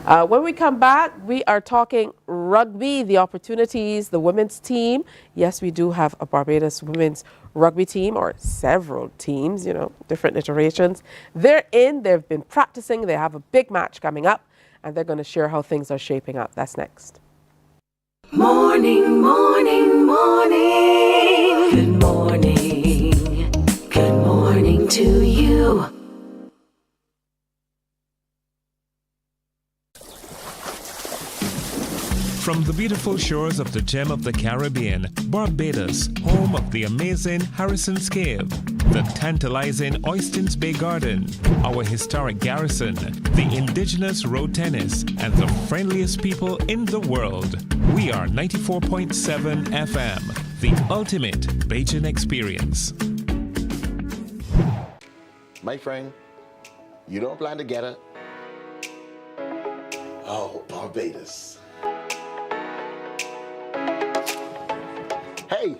When we come back, we are talking rugby, the opportunities, the women's team. Yes, we do have a Barbados women's rugby team, or several teams, different iterations. They've been practicing, they have a big match coming up, and they're going to share how things are shaping up. That's next. Morning, morning, morning. Good morning. Good morning to you. From the beautiful shores of the gem of the Caribbean, Barbados, home of the amazing Harrison's Cave, the tantalizing Oistins Bay Garden, our historic garrison, the indigenous road tennis, and the friendliest people in the world. We are 94.7 FM, the ultimate Beijan experience. My friend, you don't plan to get it? Oh, Barbados. Hey,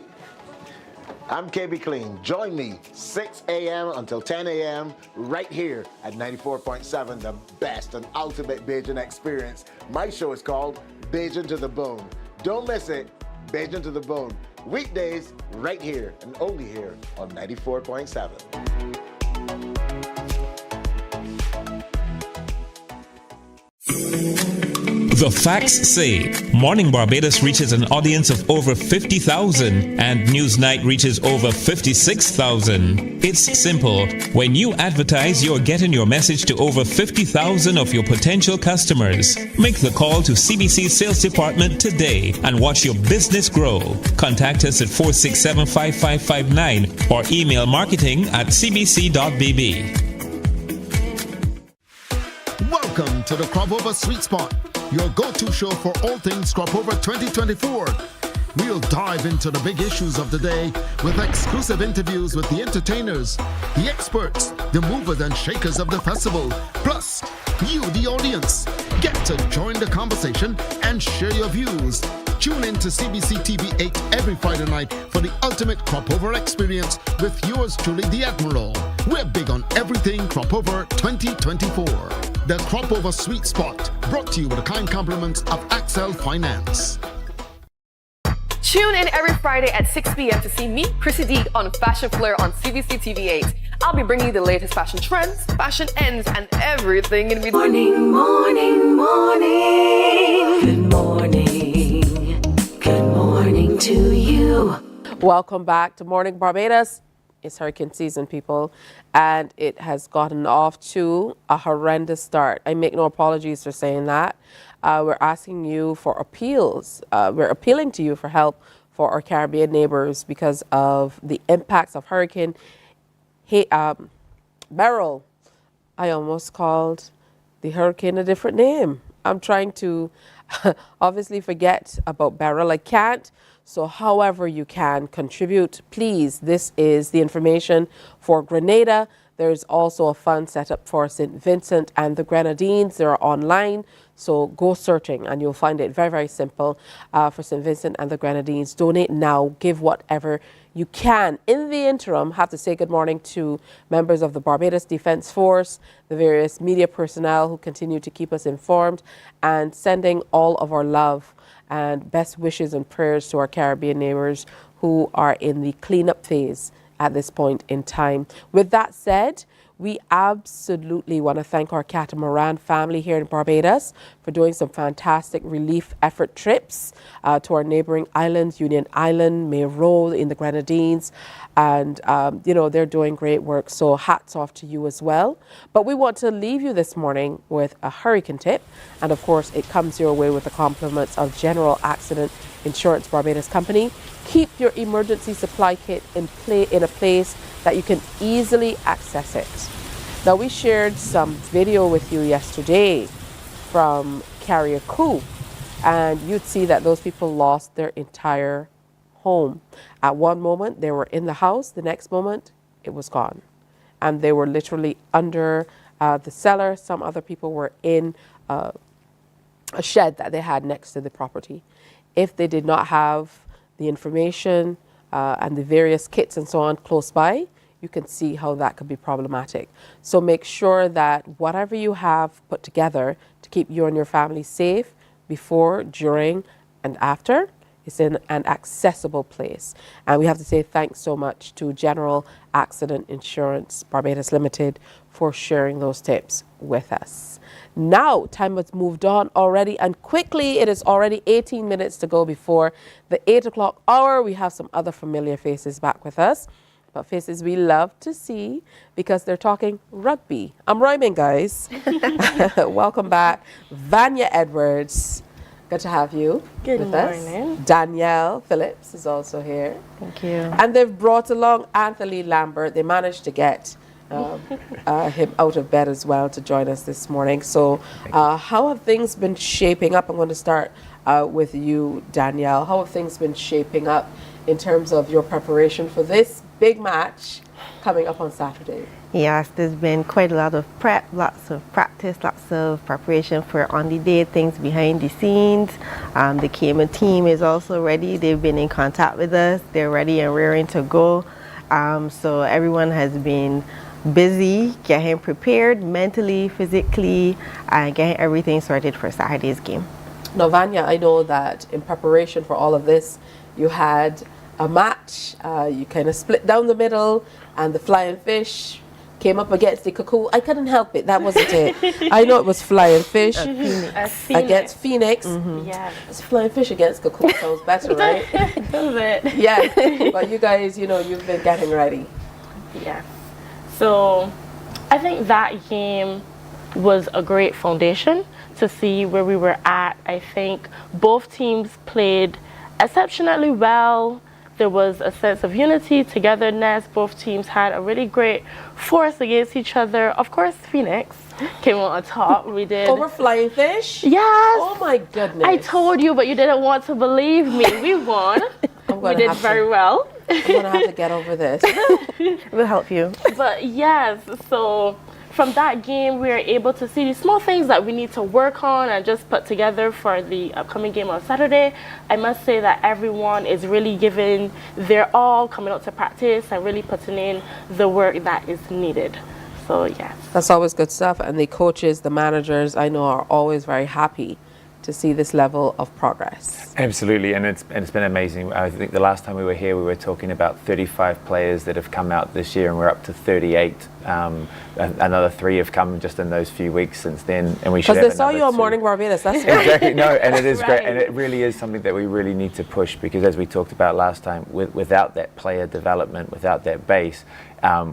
I'm KB Clean. Join me 6 a.m. until 10 a.m. right here at 94.7, the best and ultimate Beijan experience. My show is called Beijan to the Bone. Don't miss it. Beijan to the Bone. Weekdays right here and only here on 94.7. The facts say Morning Barbados reaches an audience of over 50,000 and Newsnight reaches over 56,000. It's simple. When you advertise, you're getting your message to over 50,000 of your potential customers. Make the call to CBC Sales Department today and watch your business grow. Contact us at 467-5559 or email marketing@cbc.bb. Welcome to the Cropover Sweet Spot, your go-to show for all things Cropover 2024. We'll dive into the big issues of the day with exclusive interviews with the entertainers, the experts, the movers and shakers of the festival, plus you, the audience. Get to join the conversation and share your views. Tune in to CBC TV 8 every Friday night for the ultimate Cropover experience with yours truly, the Admiral. We're big on everything Cropover 2024. The Cropover Sweet Spot, brought to you with the kind compliments of Axel Finance. Tune in every Friday at 6 p.m. to see me, Chrissy D, on Fashion Flair on CBC TV 8. I'll be bringing you the latest fashion trends, fashion ends, and everything in between. Morning, morning. Good morning. Good morning to you. Welcome back to Morning Barbados. It's hurricane season, people, and it has gotten off to a horrendous start. I make no apologies for saying that. We're asking you for appeals. We're appealing to you for help for our Caribbean neighbors because of the impacts of Hurricane Beryl. I almost called the hurricane a different name. I'm trying to obviously forget about Beryl. I can't. So however you can contribute, please. This is the information for Grenada. There's also a fund set up for St. Vincent and the Grenadines. They're online, so go searching and you'll find it very, very simple for St. Vincent and the Grenadines. Donate now, give whatever you can. In the interim, have to say good morning to members of the Barbados Defence Force, the various media personnel who continue to keep us informed, and sending all of our love and best wishes and prayers to our Caribbean neighbors who are in the cleanup phase at this point in time. With that said, we absolutely want to thank our catamaran family here in Barbados for doing some fantastic relief effort trips to our neighboring islands, Union Island, Mayrow in the Grenadines, and they're doing great work. So hats off to you as well. But we want to leave you this morning with a hurricane tip, and of course it comes your way with the compliments of General Accident Insurance Barbados Company. Keep your emergency supply kit in a place that you can easily access it. Now, we shared some video with you yesterday from Carrier Coup, and you'd see that those people lost their entire home. At one moment, they were in the house. The next moment, it was gone. And they were literally under the cellar. Some other people were in a shed that they had next to the property. If they did not have the information and the various kits and so on close by, you can see how that could be problematic. So make sure that whatever you have put together to keep you and your family safe before, during, and after is in an accessible place. And we have to say thanks so much to General Accident Insurance Barbados Limited for sharing those tips with us. Now, time has moved on already, and quickly, it is already 18 minutes to go before the 8 o'clock hour. We have some other familiar faces back with us, but faces we love to see because they're talking rugby. I'm rhyming, guys. Welcome back, Vanya Edwards. Good to have you Good with morning. us. Danielle Phillips is also here. Thank you. And they've brought along Anthony Lambert. They managed to get him out of bed as well to join us this morning. So how have things been shaping up? I'm going to start with you, Danielle. How have things been shaping up in terms of your preparation for this big match coming up on Saturday? Yes, there's been quite a lot of prep, lots of practice, lots of preparation for on the day, things behind the scenes. The Cayman team is also ready. They've been in contact with us. They're ready and raring to go. So everyone has been busy getting prepared mentally, physically, and getting everything sorted for Saturday's game. Now, Vanya, I know that in preparation for all of this, you had a match. You kind of split down the middle, and the flying fish came up against the cuckoo. I couldn't help it. That wasn't it. I know it was flying fish against Phoenix. Yeah. It's flying fish against cuckoo. Sounds better, right? Does it? Yeah. But you guys, you've been getting ready. Yeah. So I think that game was a great foundation to see where we were at. I think both teams played exceptionally well. There was a sense of unity, togetherness. Both teams had a really great force against each other. Of course, Phoenix came on top. We did. Over flying fish? Yes. Oh my goodness. I told you, but you didn't want to believe me. We won. We did very well. I'm going to have to get over this. We'll help you. But yes, so from that game, we are able to see the small things that we need to work on and just put together for the upcoming game on Saturday. I must say that everyone is really giving their all, coming out to practice and really putting in the work that is needed. So, yes. That's always good stuff. And the coaches, the managers, I know are always very happy to see this level of progress. Absolutely, and it's been amazing. I think the last time we were here, we were talking about 35 players that have come out this year, and we're up to 38. Another 3 have come just in those few weeks since then, and we should have because they saw you on 2. Mornin Barbados. That's right. Exactly. No, and it is great, and it really is something that we really need to push, because as we talked about last time, without that player development, without that base,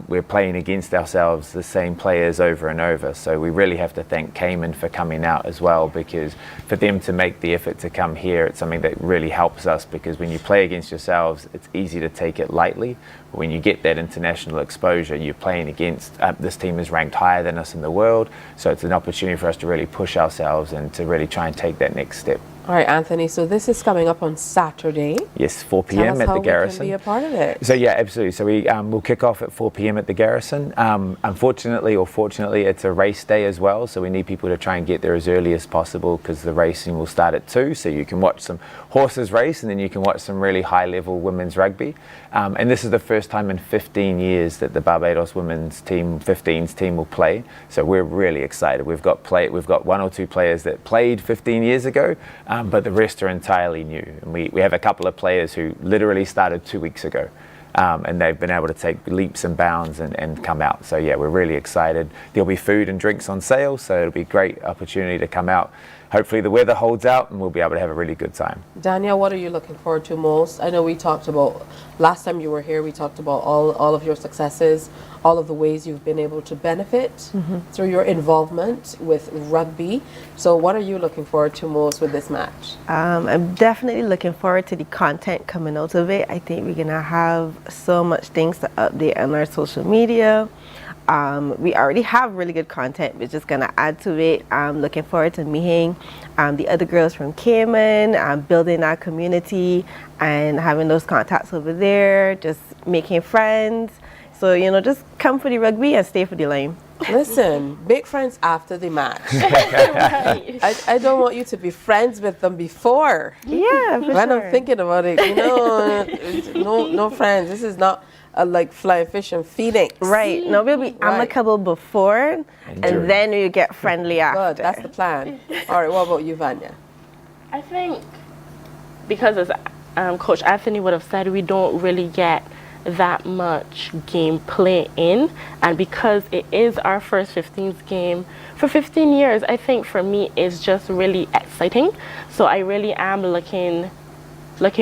we're playing against ourselves, the same players over and over. So we really have to thank Cayman for coming out as well, because for them to make the effort to come here, it's something that really helps us, because when you play against yourselves, it's easy to take it lightly. But when you get that international exposure, you're playing against, this team is ranked higher than us in the world. So it's an opportunity for us to really push ourselves and to really try and take that next step. All right, Anthony, so this is coming up on Saturday. Yes, 4 p.m. at the Garrison. We can be a part of it. So yeah, absolutely. So we'll kick off at 4 p.m. at the Garrison. Unfortunately or fortunately, it's a race day as well, so we need people to try and get there as early as possible, because the racing will start at 2, so you can watch some horses race, and then you can watch some really high-level women's rugby. And this is the first time in 15 years that the Barbados women's team, 15s team, will play. So we're really excited. We've got 1 or 2 players that played 15 years ago. But the rest are entirely new. And we have a couple of players who literally started 2 weeks ago. And they've been able to take leaps and bounds and come out. So yeah, we're really excited. There'll be food and drinks on sale, so it'll be a great opportunity to come out. Hopefully the weather holds out and we'll be able to have a really good time. Danielle, what are you looking forward to most? I know we talked about, last time you were here, we talked about all of your successes, all of the ways you've been able to benefit through your involvement with rugby. So what are you looking forward to most with this match? I'm definitely looking forward to the content coming out of it. I think we're going to have so much things to update on our social media. We already have really good content. We're just going to add to it. I'm looking forward to meeting the other girls from Cayman, building our community and having those contacts over there, just making friends. So, just come for the rugby and stay for the line. Listen, make friends after the match. I don't want you to be friends with them before. Yeah, for when sure. I'm thinking about it, no friends. This is not like flying fish and Phoenix. Right. No, we'll be amicable before, and then we get friendly after. Good, that's the plan. All right, what about you, Vanya? I think because as Coach Anthony would have said, we don't really get that much gameplay in, and because it is our first 15th game for 15 years, I think for me it's just really exciting. So I really am looking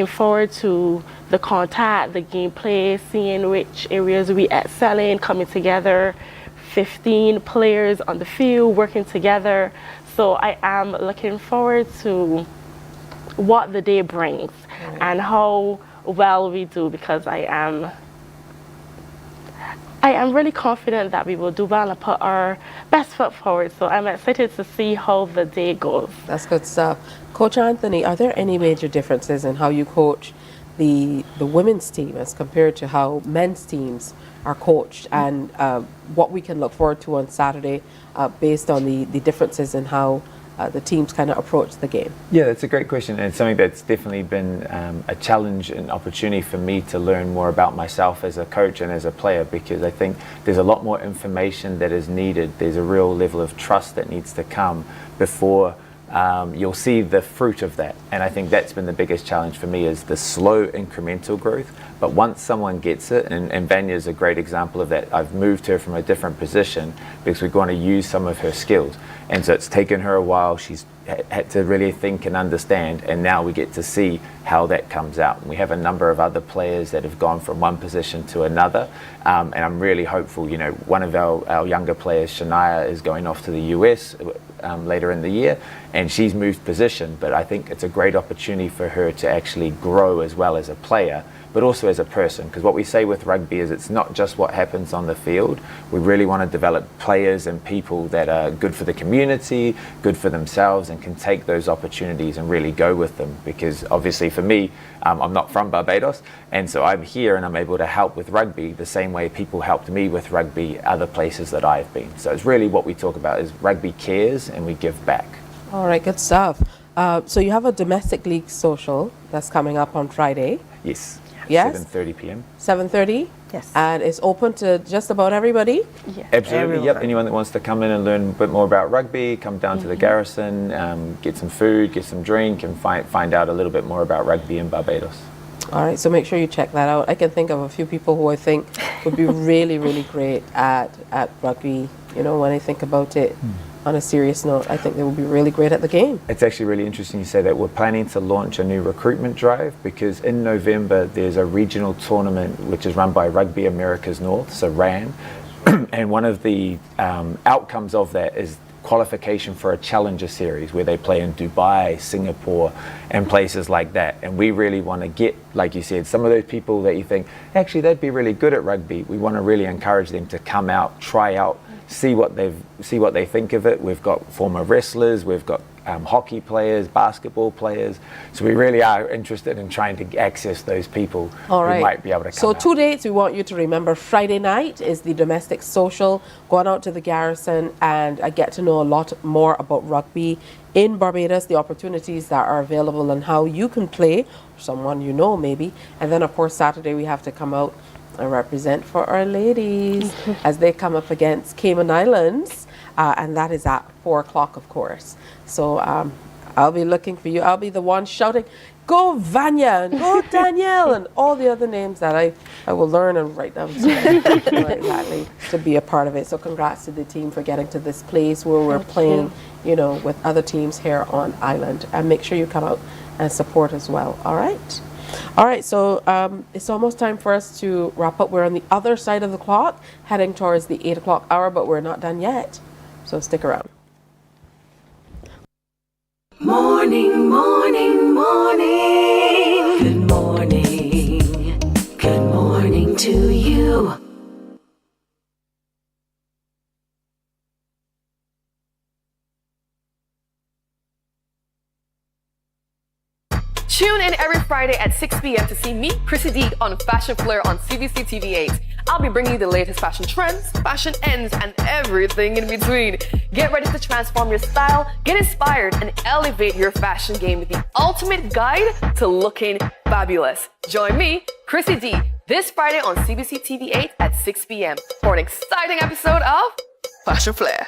forward to the contact, the gameplay, seeing which areas we excel in, coming together, 15 players on the field working together. So I am looking forward to what the day brings and how well we do, because I am really confident that we will do well and put our best foot forward. So I'm excited to see how the day goes. That's good stuff. Coach Anthony, are there any major differences in how you coach the women's team as compared to how men's teams are coached, and what we can look forward to on Saturday based on the differences in how the teams kind of approach the game? Yeah, that's a great question, and it's something that's definitely been a challenge and opportunity for me to learn more about myself as a coach and as a player, because I think there's a lot more information that is needed. There's a real level of trust that needs to come before you'll see the fruit of that. And I think that's been the biggest challenge for me, is the slow incremental growth. But once someone gets it, and Vanya is a great example of that, I've moved her from a different position because we want to use some of her skills. And so it's taken her a while. She's had to really think and understand, and now we get to see how that comes out. And we have a number of other players that have gone from one position to another, and I'm really hopeful. You know, one of our younger players, Shania, is going off to the US later in the year, and she's moved position, but I think it's a great opportunity for her to actually grow as well as a player, but also as a person, because what we say with rugby is it's not just what happens on the field. We really want to develop players and people that are good for the community, good for themselves, and can take those opportunities and really go with them. Because obviously for me, I'm not from Barbados, and so I'm here and I'm able to help with rugby the same way people helped me with rugby other places that I've been. So it's really what we talk about is rugby cares and we give back. All right, good stuff. So you have a domestic league social that's coming up on Friday. Yes. Yes. 7:30 p.m. 7:30? Yes. And it's open to just about everybody? Yeah. Absolutely, Everyone. yep. Anyone that wants to come in and learn a bit more about rugby, come down to the Garrison, get some food, get some drink, and find out a little bit more about rugby in Barbados. All right, so make sure you check that out. I can think of a few people who I think would be really, really great at rugby. You know, when I think about it on a serious note, I think they would be really great at the game. It's actually really interesting you say that. We're planning to launch a new recruitment drive, because in November there's a regional tournament which is run by Rugby Americas North, so RAN, and one of the outcomes of that is qualification for a Challenger Series where they play in Dubai, Singapore, and places like that. And we really want to get, like you said, some of those people that you think, actually they'd be really good at rugby. We want to really encourage them to come out, try out, see what they think of it. We've got former wrestlers, we've got hockey players, basketball players. So we really are interested in trying to access those people who might be able to come So out. 2 dates we want you to remember. Friday night is the domestic social, going out to the Garrison and get to know a lot more about rugby in Barbados, the opportunities that are available and how you can play, someone you know maybe. And then of course Saturday we have to come out and represent for our ladies as they come up against Cayman Islands, and that is at 4 o'clock, of course. So I'll be looking for you. I'll be the one shouting, "Go Vanya," and "Go Danielle," and all the other names that I will learn and write down exactly to be a part of it. So congrats to the team for getting to this place where we're playing, you know, with other teams here on island. And make sure you come out and support as well. All right. All right, so it's almost time for us to wrap up. We're on the other side of the clock, heading towards the 8 o'clock hour, but we're not done yet. So stick around. Morning, morning, morning. Good morning. Good morning to you. Tune in every Friday at 6 p.m. to see me, Chrissy D, on Fashion Flair on CBC TV8. I'll be bringing you the latest fashion trends, fashion ends, and everything in between. Get ready to transform your style, get inspired, and elevate your fashion game with the ultimate guide to looking fabulous. Join me, Chrissy D, this Friday on CBC TV8 at 6 p.m. for an exciting episode of Fashion Flair.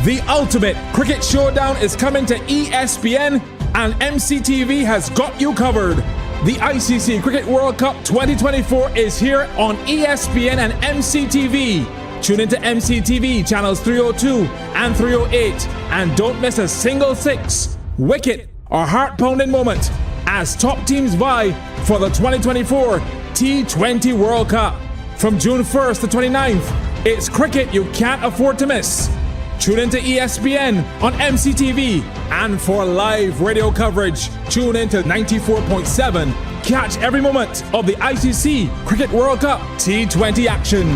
The ultimate cricket showdown is coming to ESPN, and MCTV has got you covered. The ICC Cricket World Cup 2024 is here on ESPN and MCTV. Tune into MCTV channels 302 and 308, and don't miss a single six, wicket, or heart-pounding moment as top teams vie for the 2024 T20 World Cup. From June 1st to 29th, it's cricket you can't afford to miss. Tune into ESPN on MCTV, and for live radio coverage, tune into 94.7. Catch every moment of the ICC Cricket World Cup T20 action.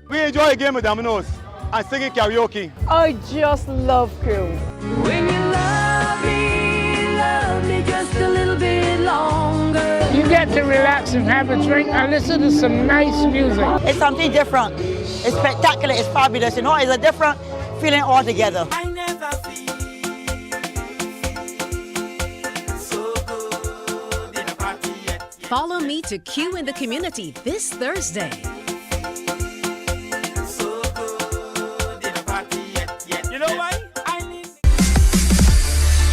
We enjoy a game with Domino's. and singing karaoke. I just love crew. When you love me just a little bit longer. You get to relax and have a drink and listen to some nice music. It's something different. It's spectacular. It's fabulous. You know, it's a different feeling altogether. Follow me to Q in the Community this Thursday. You know why?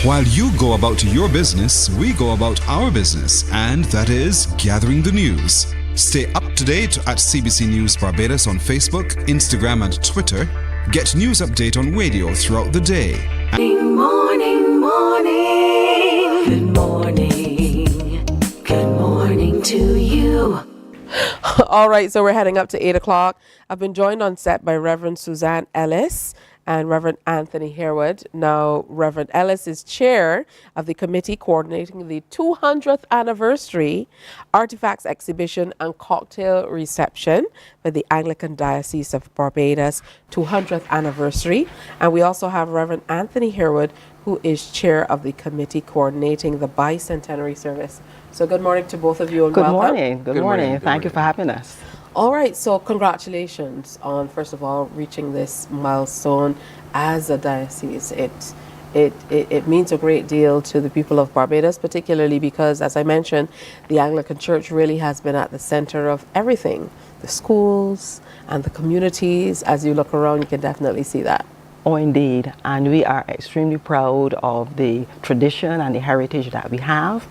While you go about your business, we go about our business, and that is gathering the news. Stay up to date at CBC News Barbados on Facebook, Instagram, and Twitter. Get news update on radio throughout the day. Morning, morning. Good morning. Good morning to you. All right, so we're heading up to 8 o'clock. I've been joined on set by Reverend Suzanne Ellis and Reverend Anthony Harewood. Now, Reverend Ellis is chair of the committee coordinating the 200th anniversary artifacts exhibition and cocktail reception for the Anglican Diocese of Barbados 200th anniversary. And we also have Reverend Anthony Harewood, who is chair of the committee coordinating the bicentenary service. So good morning to both of you and welcome. Good morning. Thank you for having us. All right, so congratulations on, first of all, reaching this milestone as a diocese. It means a great deal to the people of Barbados, particularly because, as I mentioned, the Anglican Church really has been at the center of everything. The schools and the communities, as you look around, you can definitely see that. Oh, indeed. And we are extremely proud of the tradition and the heritage that we have.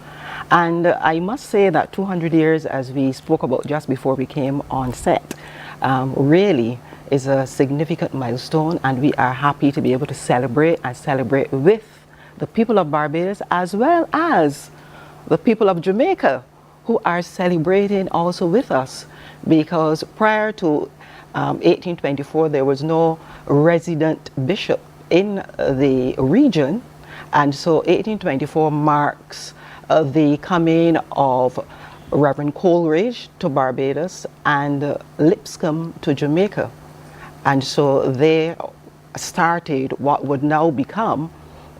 And I must say that 200 years, as we spoke about just before we came on set, really is a significant milestone, and we are happy to be able to celebrate with the people of Barbados as well as the people of Jamaica, who are celebrating also with us, because prior to 1824 there was no resident bishop in the region, and so 1824 marks the coming of Reverend Coleridge to Barbados and Lipscomb to Jamaica. And so they started what would now become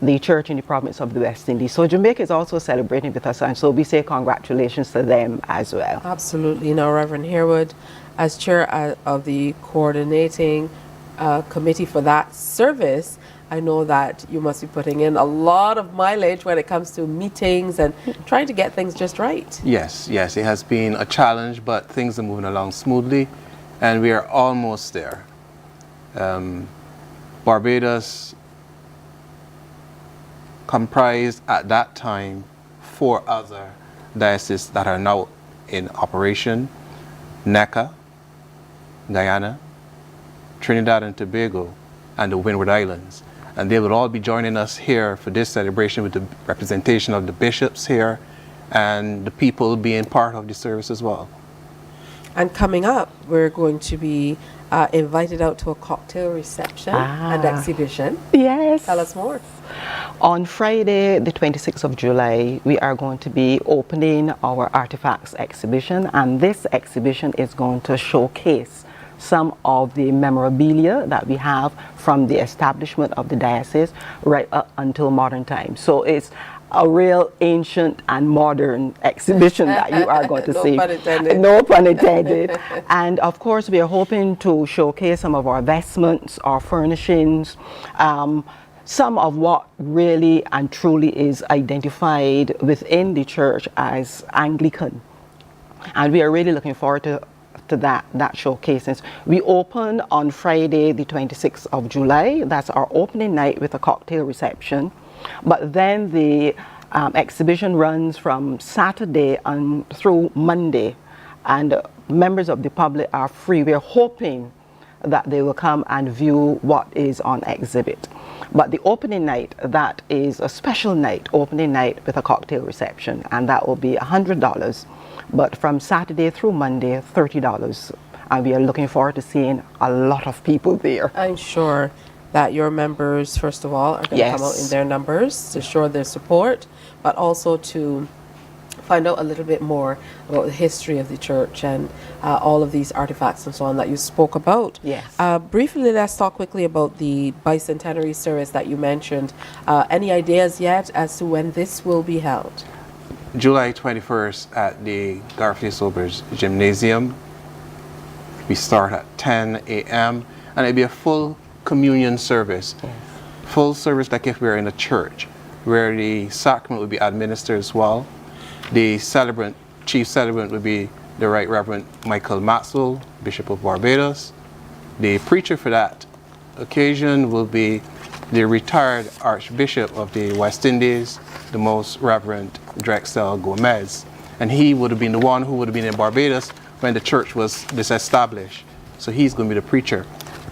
the church in the province of the West Indies. So Jamaica is also celebrating with us, and so we say congratulations to them as well. Absolutely. Now, Reverend Harewood, as chair of the coordinating committee for that service, I know that you must be putting in a lot of mileage when it comes to meetings and trying to get things just right. Yes, it has been a challenge, but things are moving along smoothly, and we are almost there. Barbados comprised at that time 4 other dioceses that are now in operation: NECA, Guyana, Trinidad and Tobago, and the Windward Islands. And they will all be joining us here for this celebration with the representation of the bishops here and the people being part of the service as well. And coming up, we're going to be invited out to a cocktail reception and exhibition. Yes. Tell us more. On Friday, the 26th of July, we are going to be opening our artifacts exhibition, and this exhibition is going to showcase some of the memorabilia that we have from the establishment of the diocese right up until modern times. So it's a real ancient and modern exhibition that you are going to see. Pun intended. No pun intended. And of course, we are hoping to showcase some of our vestments, our furnishings, some of what really and truly is identified within the church as Anglican. And we are really looking forward to that showcase. We open on Friday the 26th of July. That's our opening night with a cocktail reception. But then the exhibition runs from Saturday through Monday, and members of the public are free. We're hoping that they will come and view what is on exhibit. But the opening night, that is a special night, opening night with a cocktail reception, and that will be $100. But from Saturday through Monday, $30. And we are looking forward to seeing a lot of people there. I'm sure that your members, first of all, are going to come out in their numbers to show their support, but also to find out a little bit more about the history of the church and all of these artifacts and so on that you spoke about. Yes. Briefly, let's talk quickly about the bicentenary service that you mentioned. Any ideas yet as to when this will be held? July 21st at the Garvey Sobers Gymnasium. We start at 10 a.m. and it'll be a full communion service. Yes. Full service like if we're in a church, where the sacrament will be administered as well. The celebrant, chief celebrant, will be the Right Reverend Michael Maxwell, Bishop of Barbados. The preacher for that occasion will be the retired Archbishop of the West Indies, the Most Reverend Drexel Gomez. And he would have been the one who would have been in Barbados when the church was disestablished. So he's going to be the preacher.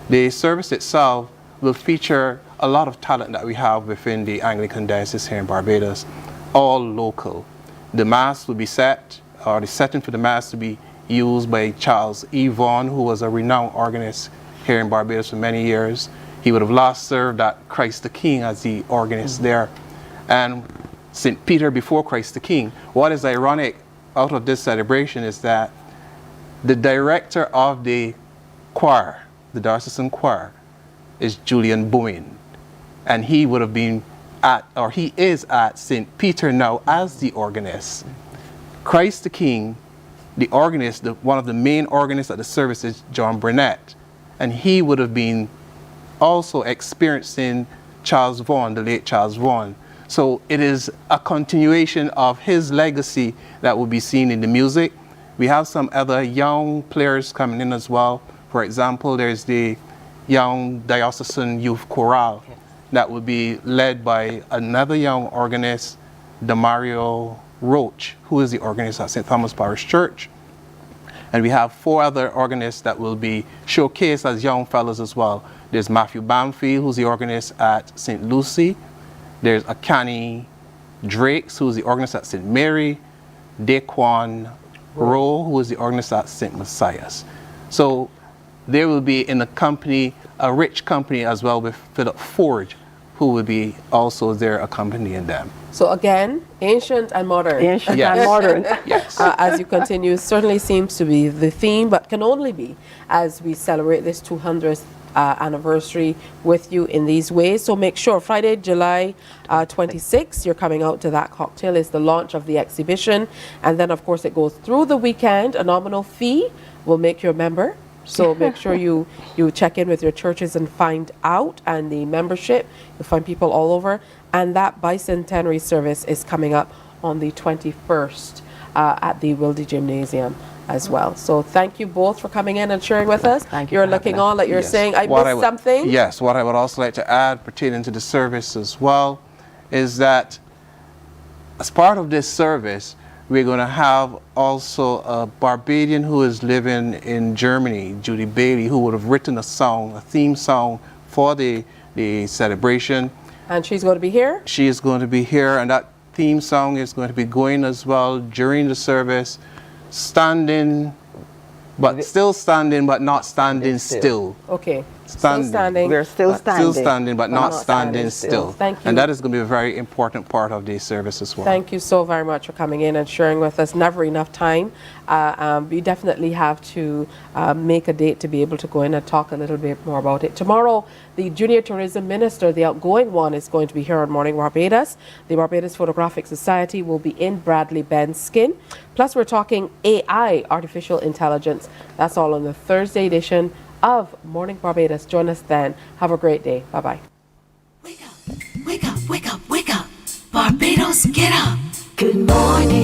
The service itself will feature a lot of talent that we have within the Anglican Diocese here in Barbados, all local. The Mass will be set, or the setting for the Mass to be used by Charles E. Vaughan, who was a renowned organist here in Barbados for many years. He would have last served at Christ the King as the organist there. And St. Peter before Christ the King. What is ironic out of this celebration is that the director of the choir, the diocesan choir, is Julian Bowen. And he would have been at, or he is at St. Peter now as the organist. Christ the King, the organist, one of the main organists at the service is John Burnett. And he would have been also experiencing Charles Vaughan, the late Charles Vaughan. So it is a continuation of his legacy that will be seen in the music. We have some other young players coming in as well. For example, there's the young diocesan youth chorale that will be led by another young organist, Damario Roach, who is the organist at St. Thomas Parish Church. And we have 4 other organists that will be showcased as young fellows as well. There's Matthew Bamfield, who's the organist at St. Lucy. There's Akani Drakes, who's the organist at St. Mary. Daquan Rowe, who is the organist at St. Messiah's. So there will be in the company, a rich company as well with Philip Ford, who will be also there accompanying them. So again, ancient and modern. Ancient and modern. Yes. As you continue, certainly seems to be the theme, but can only be as we celebrate this 200th anniversary with you in these ways. So make sure Friday, July 26th, you're coming out to that cocktail. It's the launch of the exhibition. And then, of course, it goes through the weekend. A nominal fee will make you a member. So make sure you check in with your churches and find out. And the membership, you'll find people all over. And that bicentenary service is coming up on the 21st at the Wilde Gymnasium as well. So thank you both for coming in and sharing with us. Thank you. You're looking on like you're saying, I missed something. Yes, what I would also like to add pertaining to the service as well is that as part of this service, we're going to have also a Barbadian who is living in Germany, Judy Bailey, who would have written a song, a theme song for the celebration. And she's going to be here? She is going to be here, and that theme song is going to be going as well during the service. Standing, but still standing, but not standing still. Okay. Standing. Still standing. We're still standing. Still standing, but not standing still. Thank you. And that is going to be a very important part of the service as well. Thank you so very much for coming in and sharing with us. Never enough time. We definitely have to make a date to be able to go in and talk a little bit more about it. Tomorrow, the Junior Tourism Minister, the outgoing one, is going to be here on Morning Barbados. The Barbados Photographic Society will be in Bradley Benskin. Plus, we're talking AI, artificial intelligence. That's all on the Thursday edition of Morning Barbados. Join us then. Have a great day. Bye-bye. Wake up, wake up, wake up, wake up. Barbados, get up. Good morning.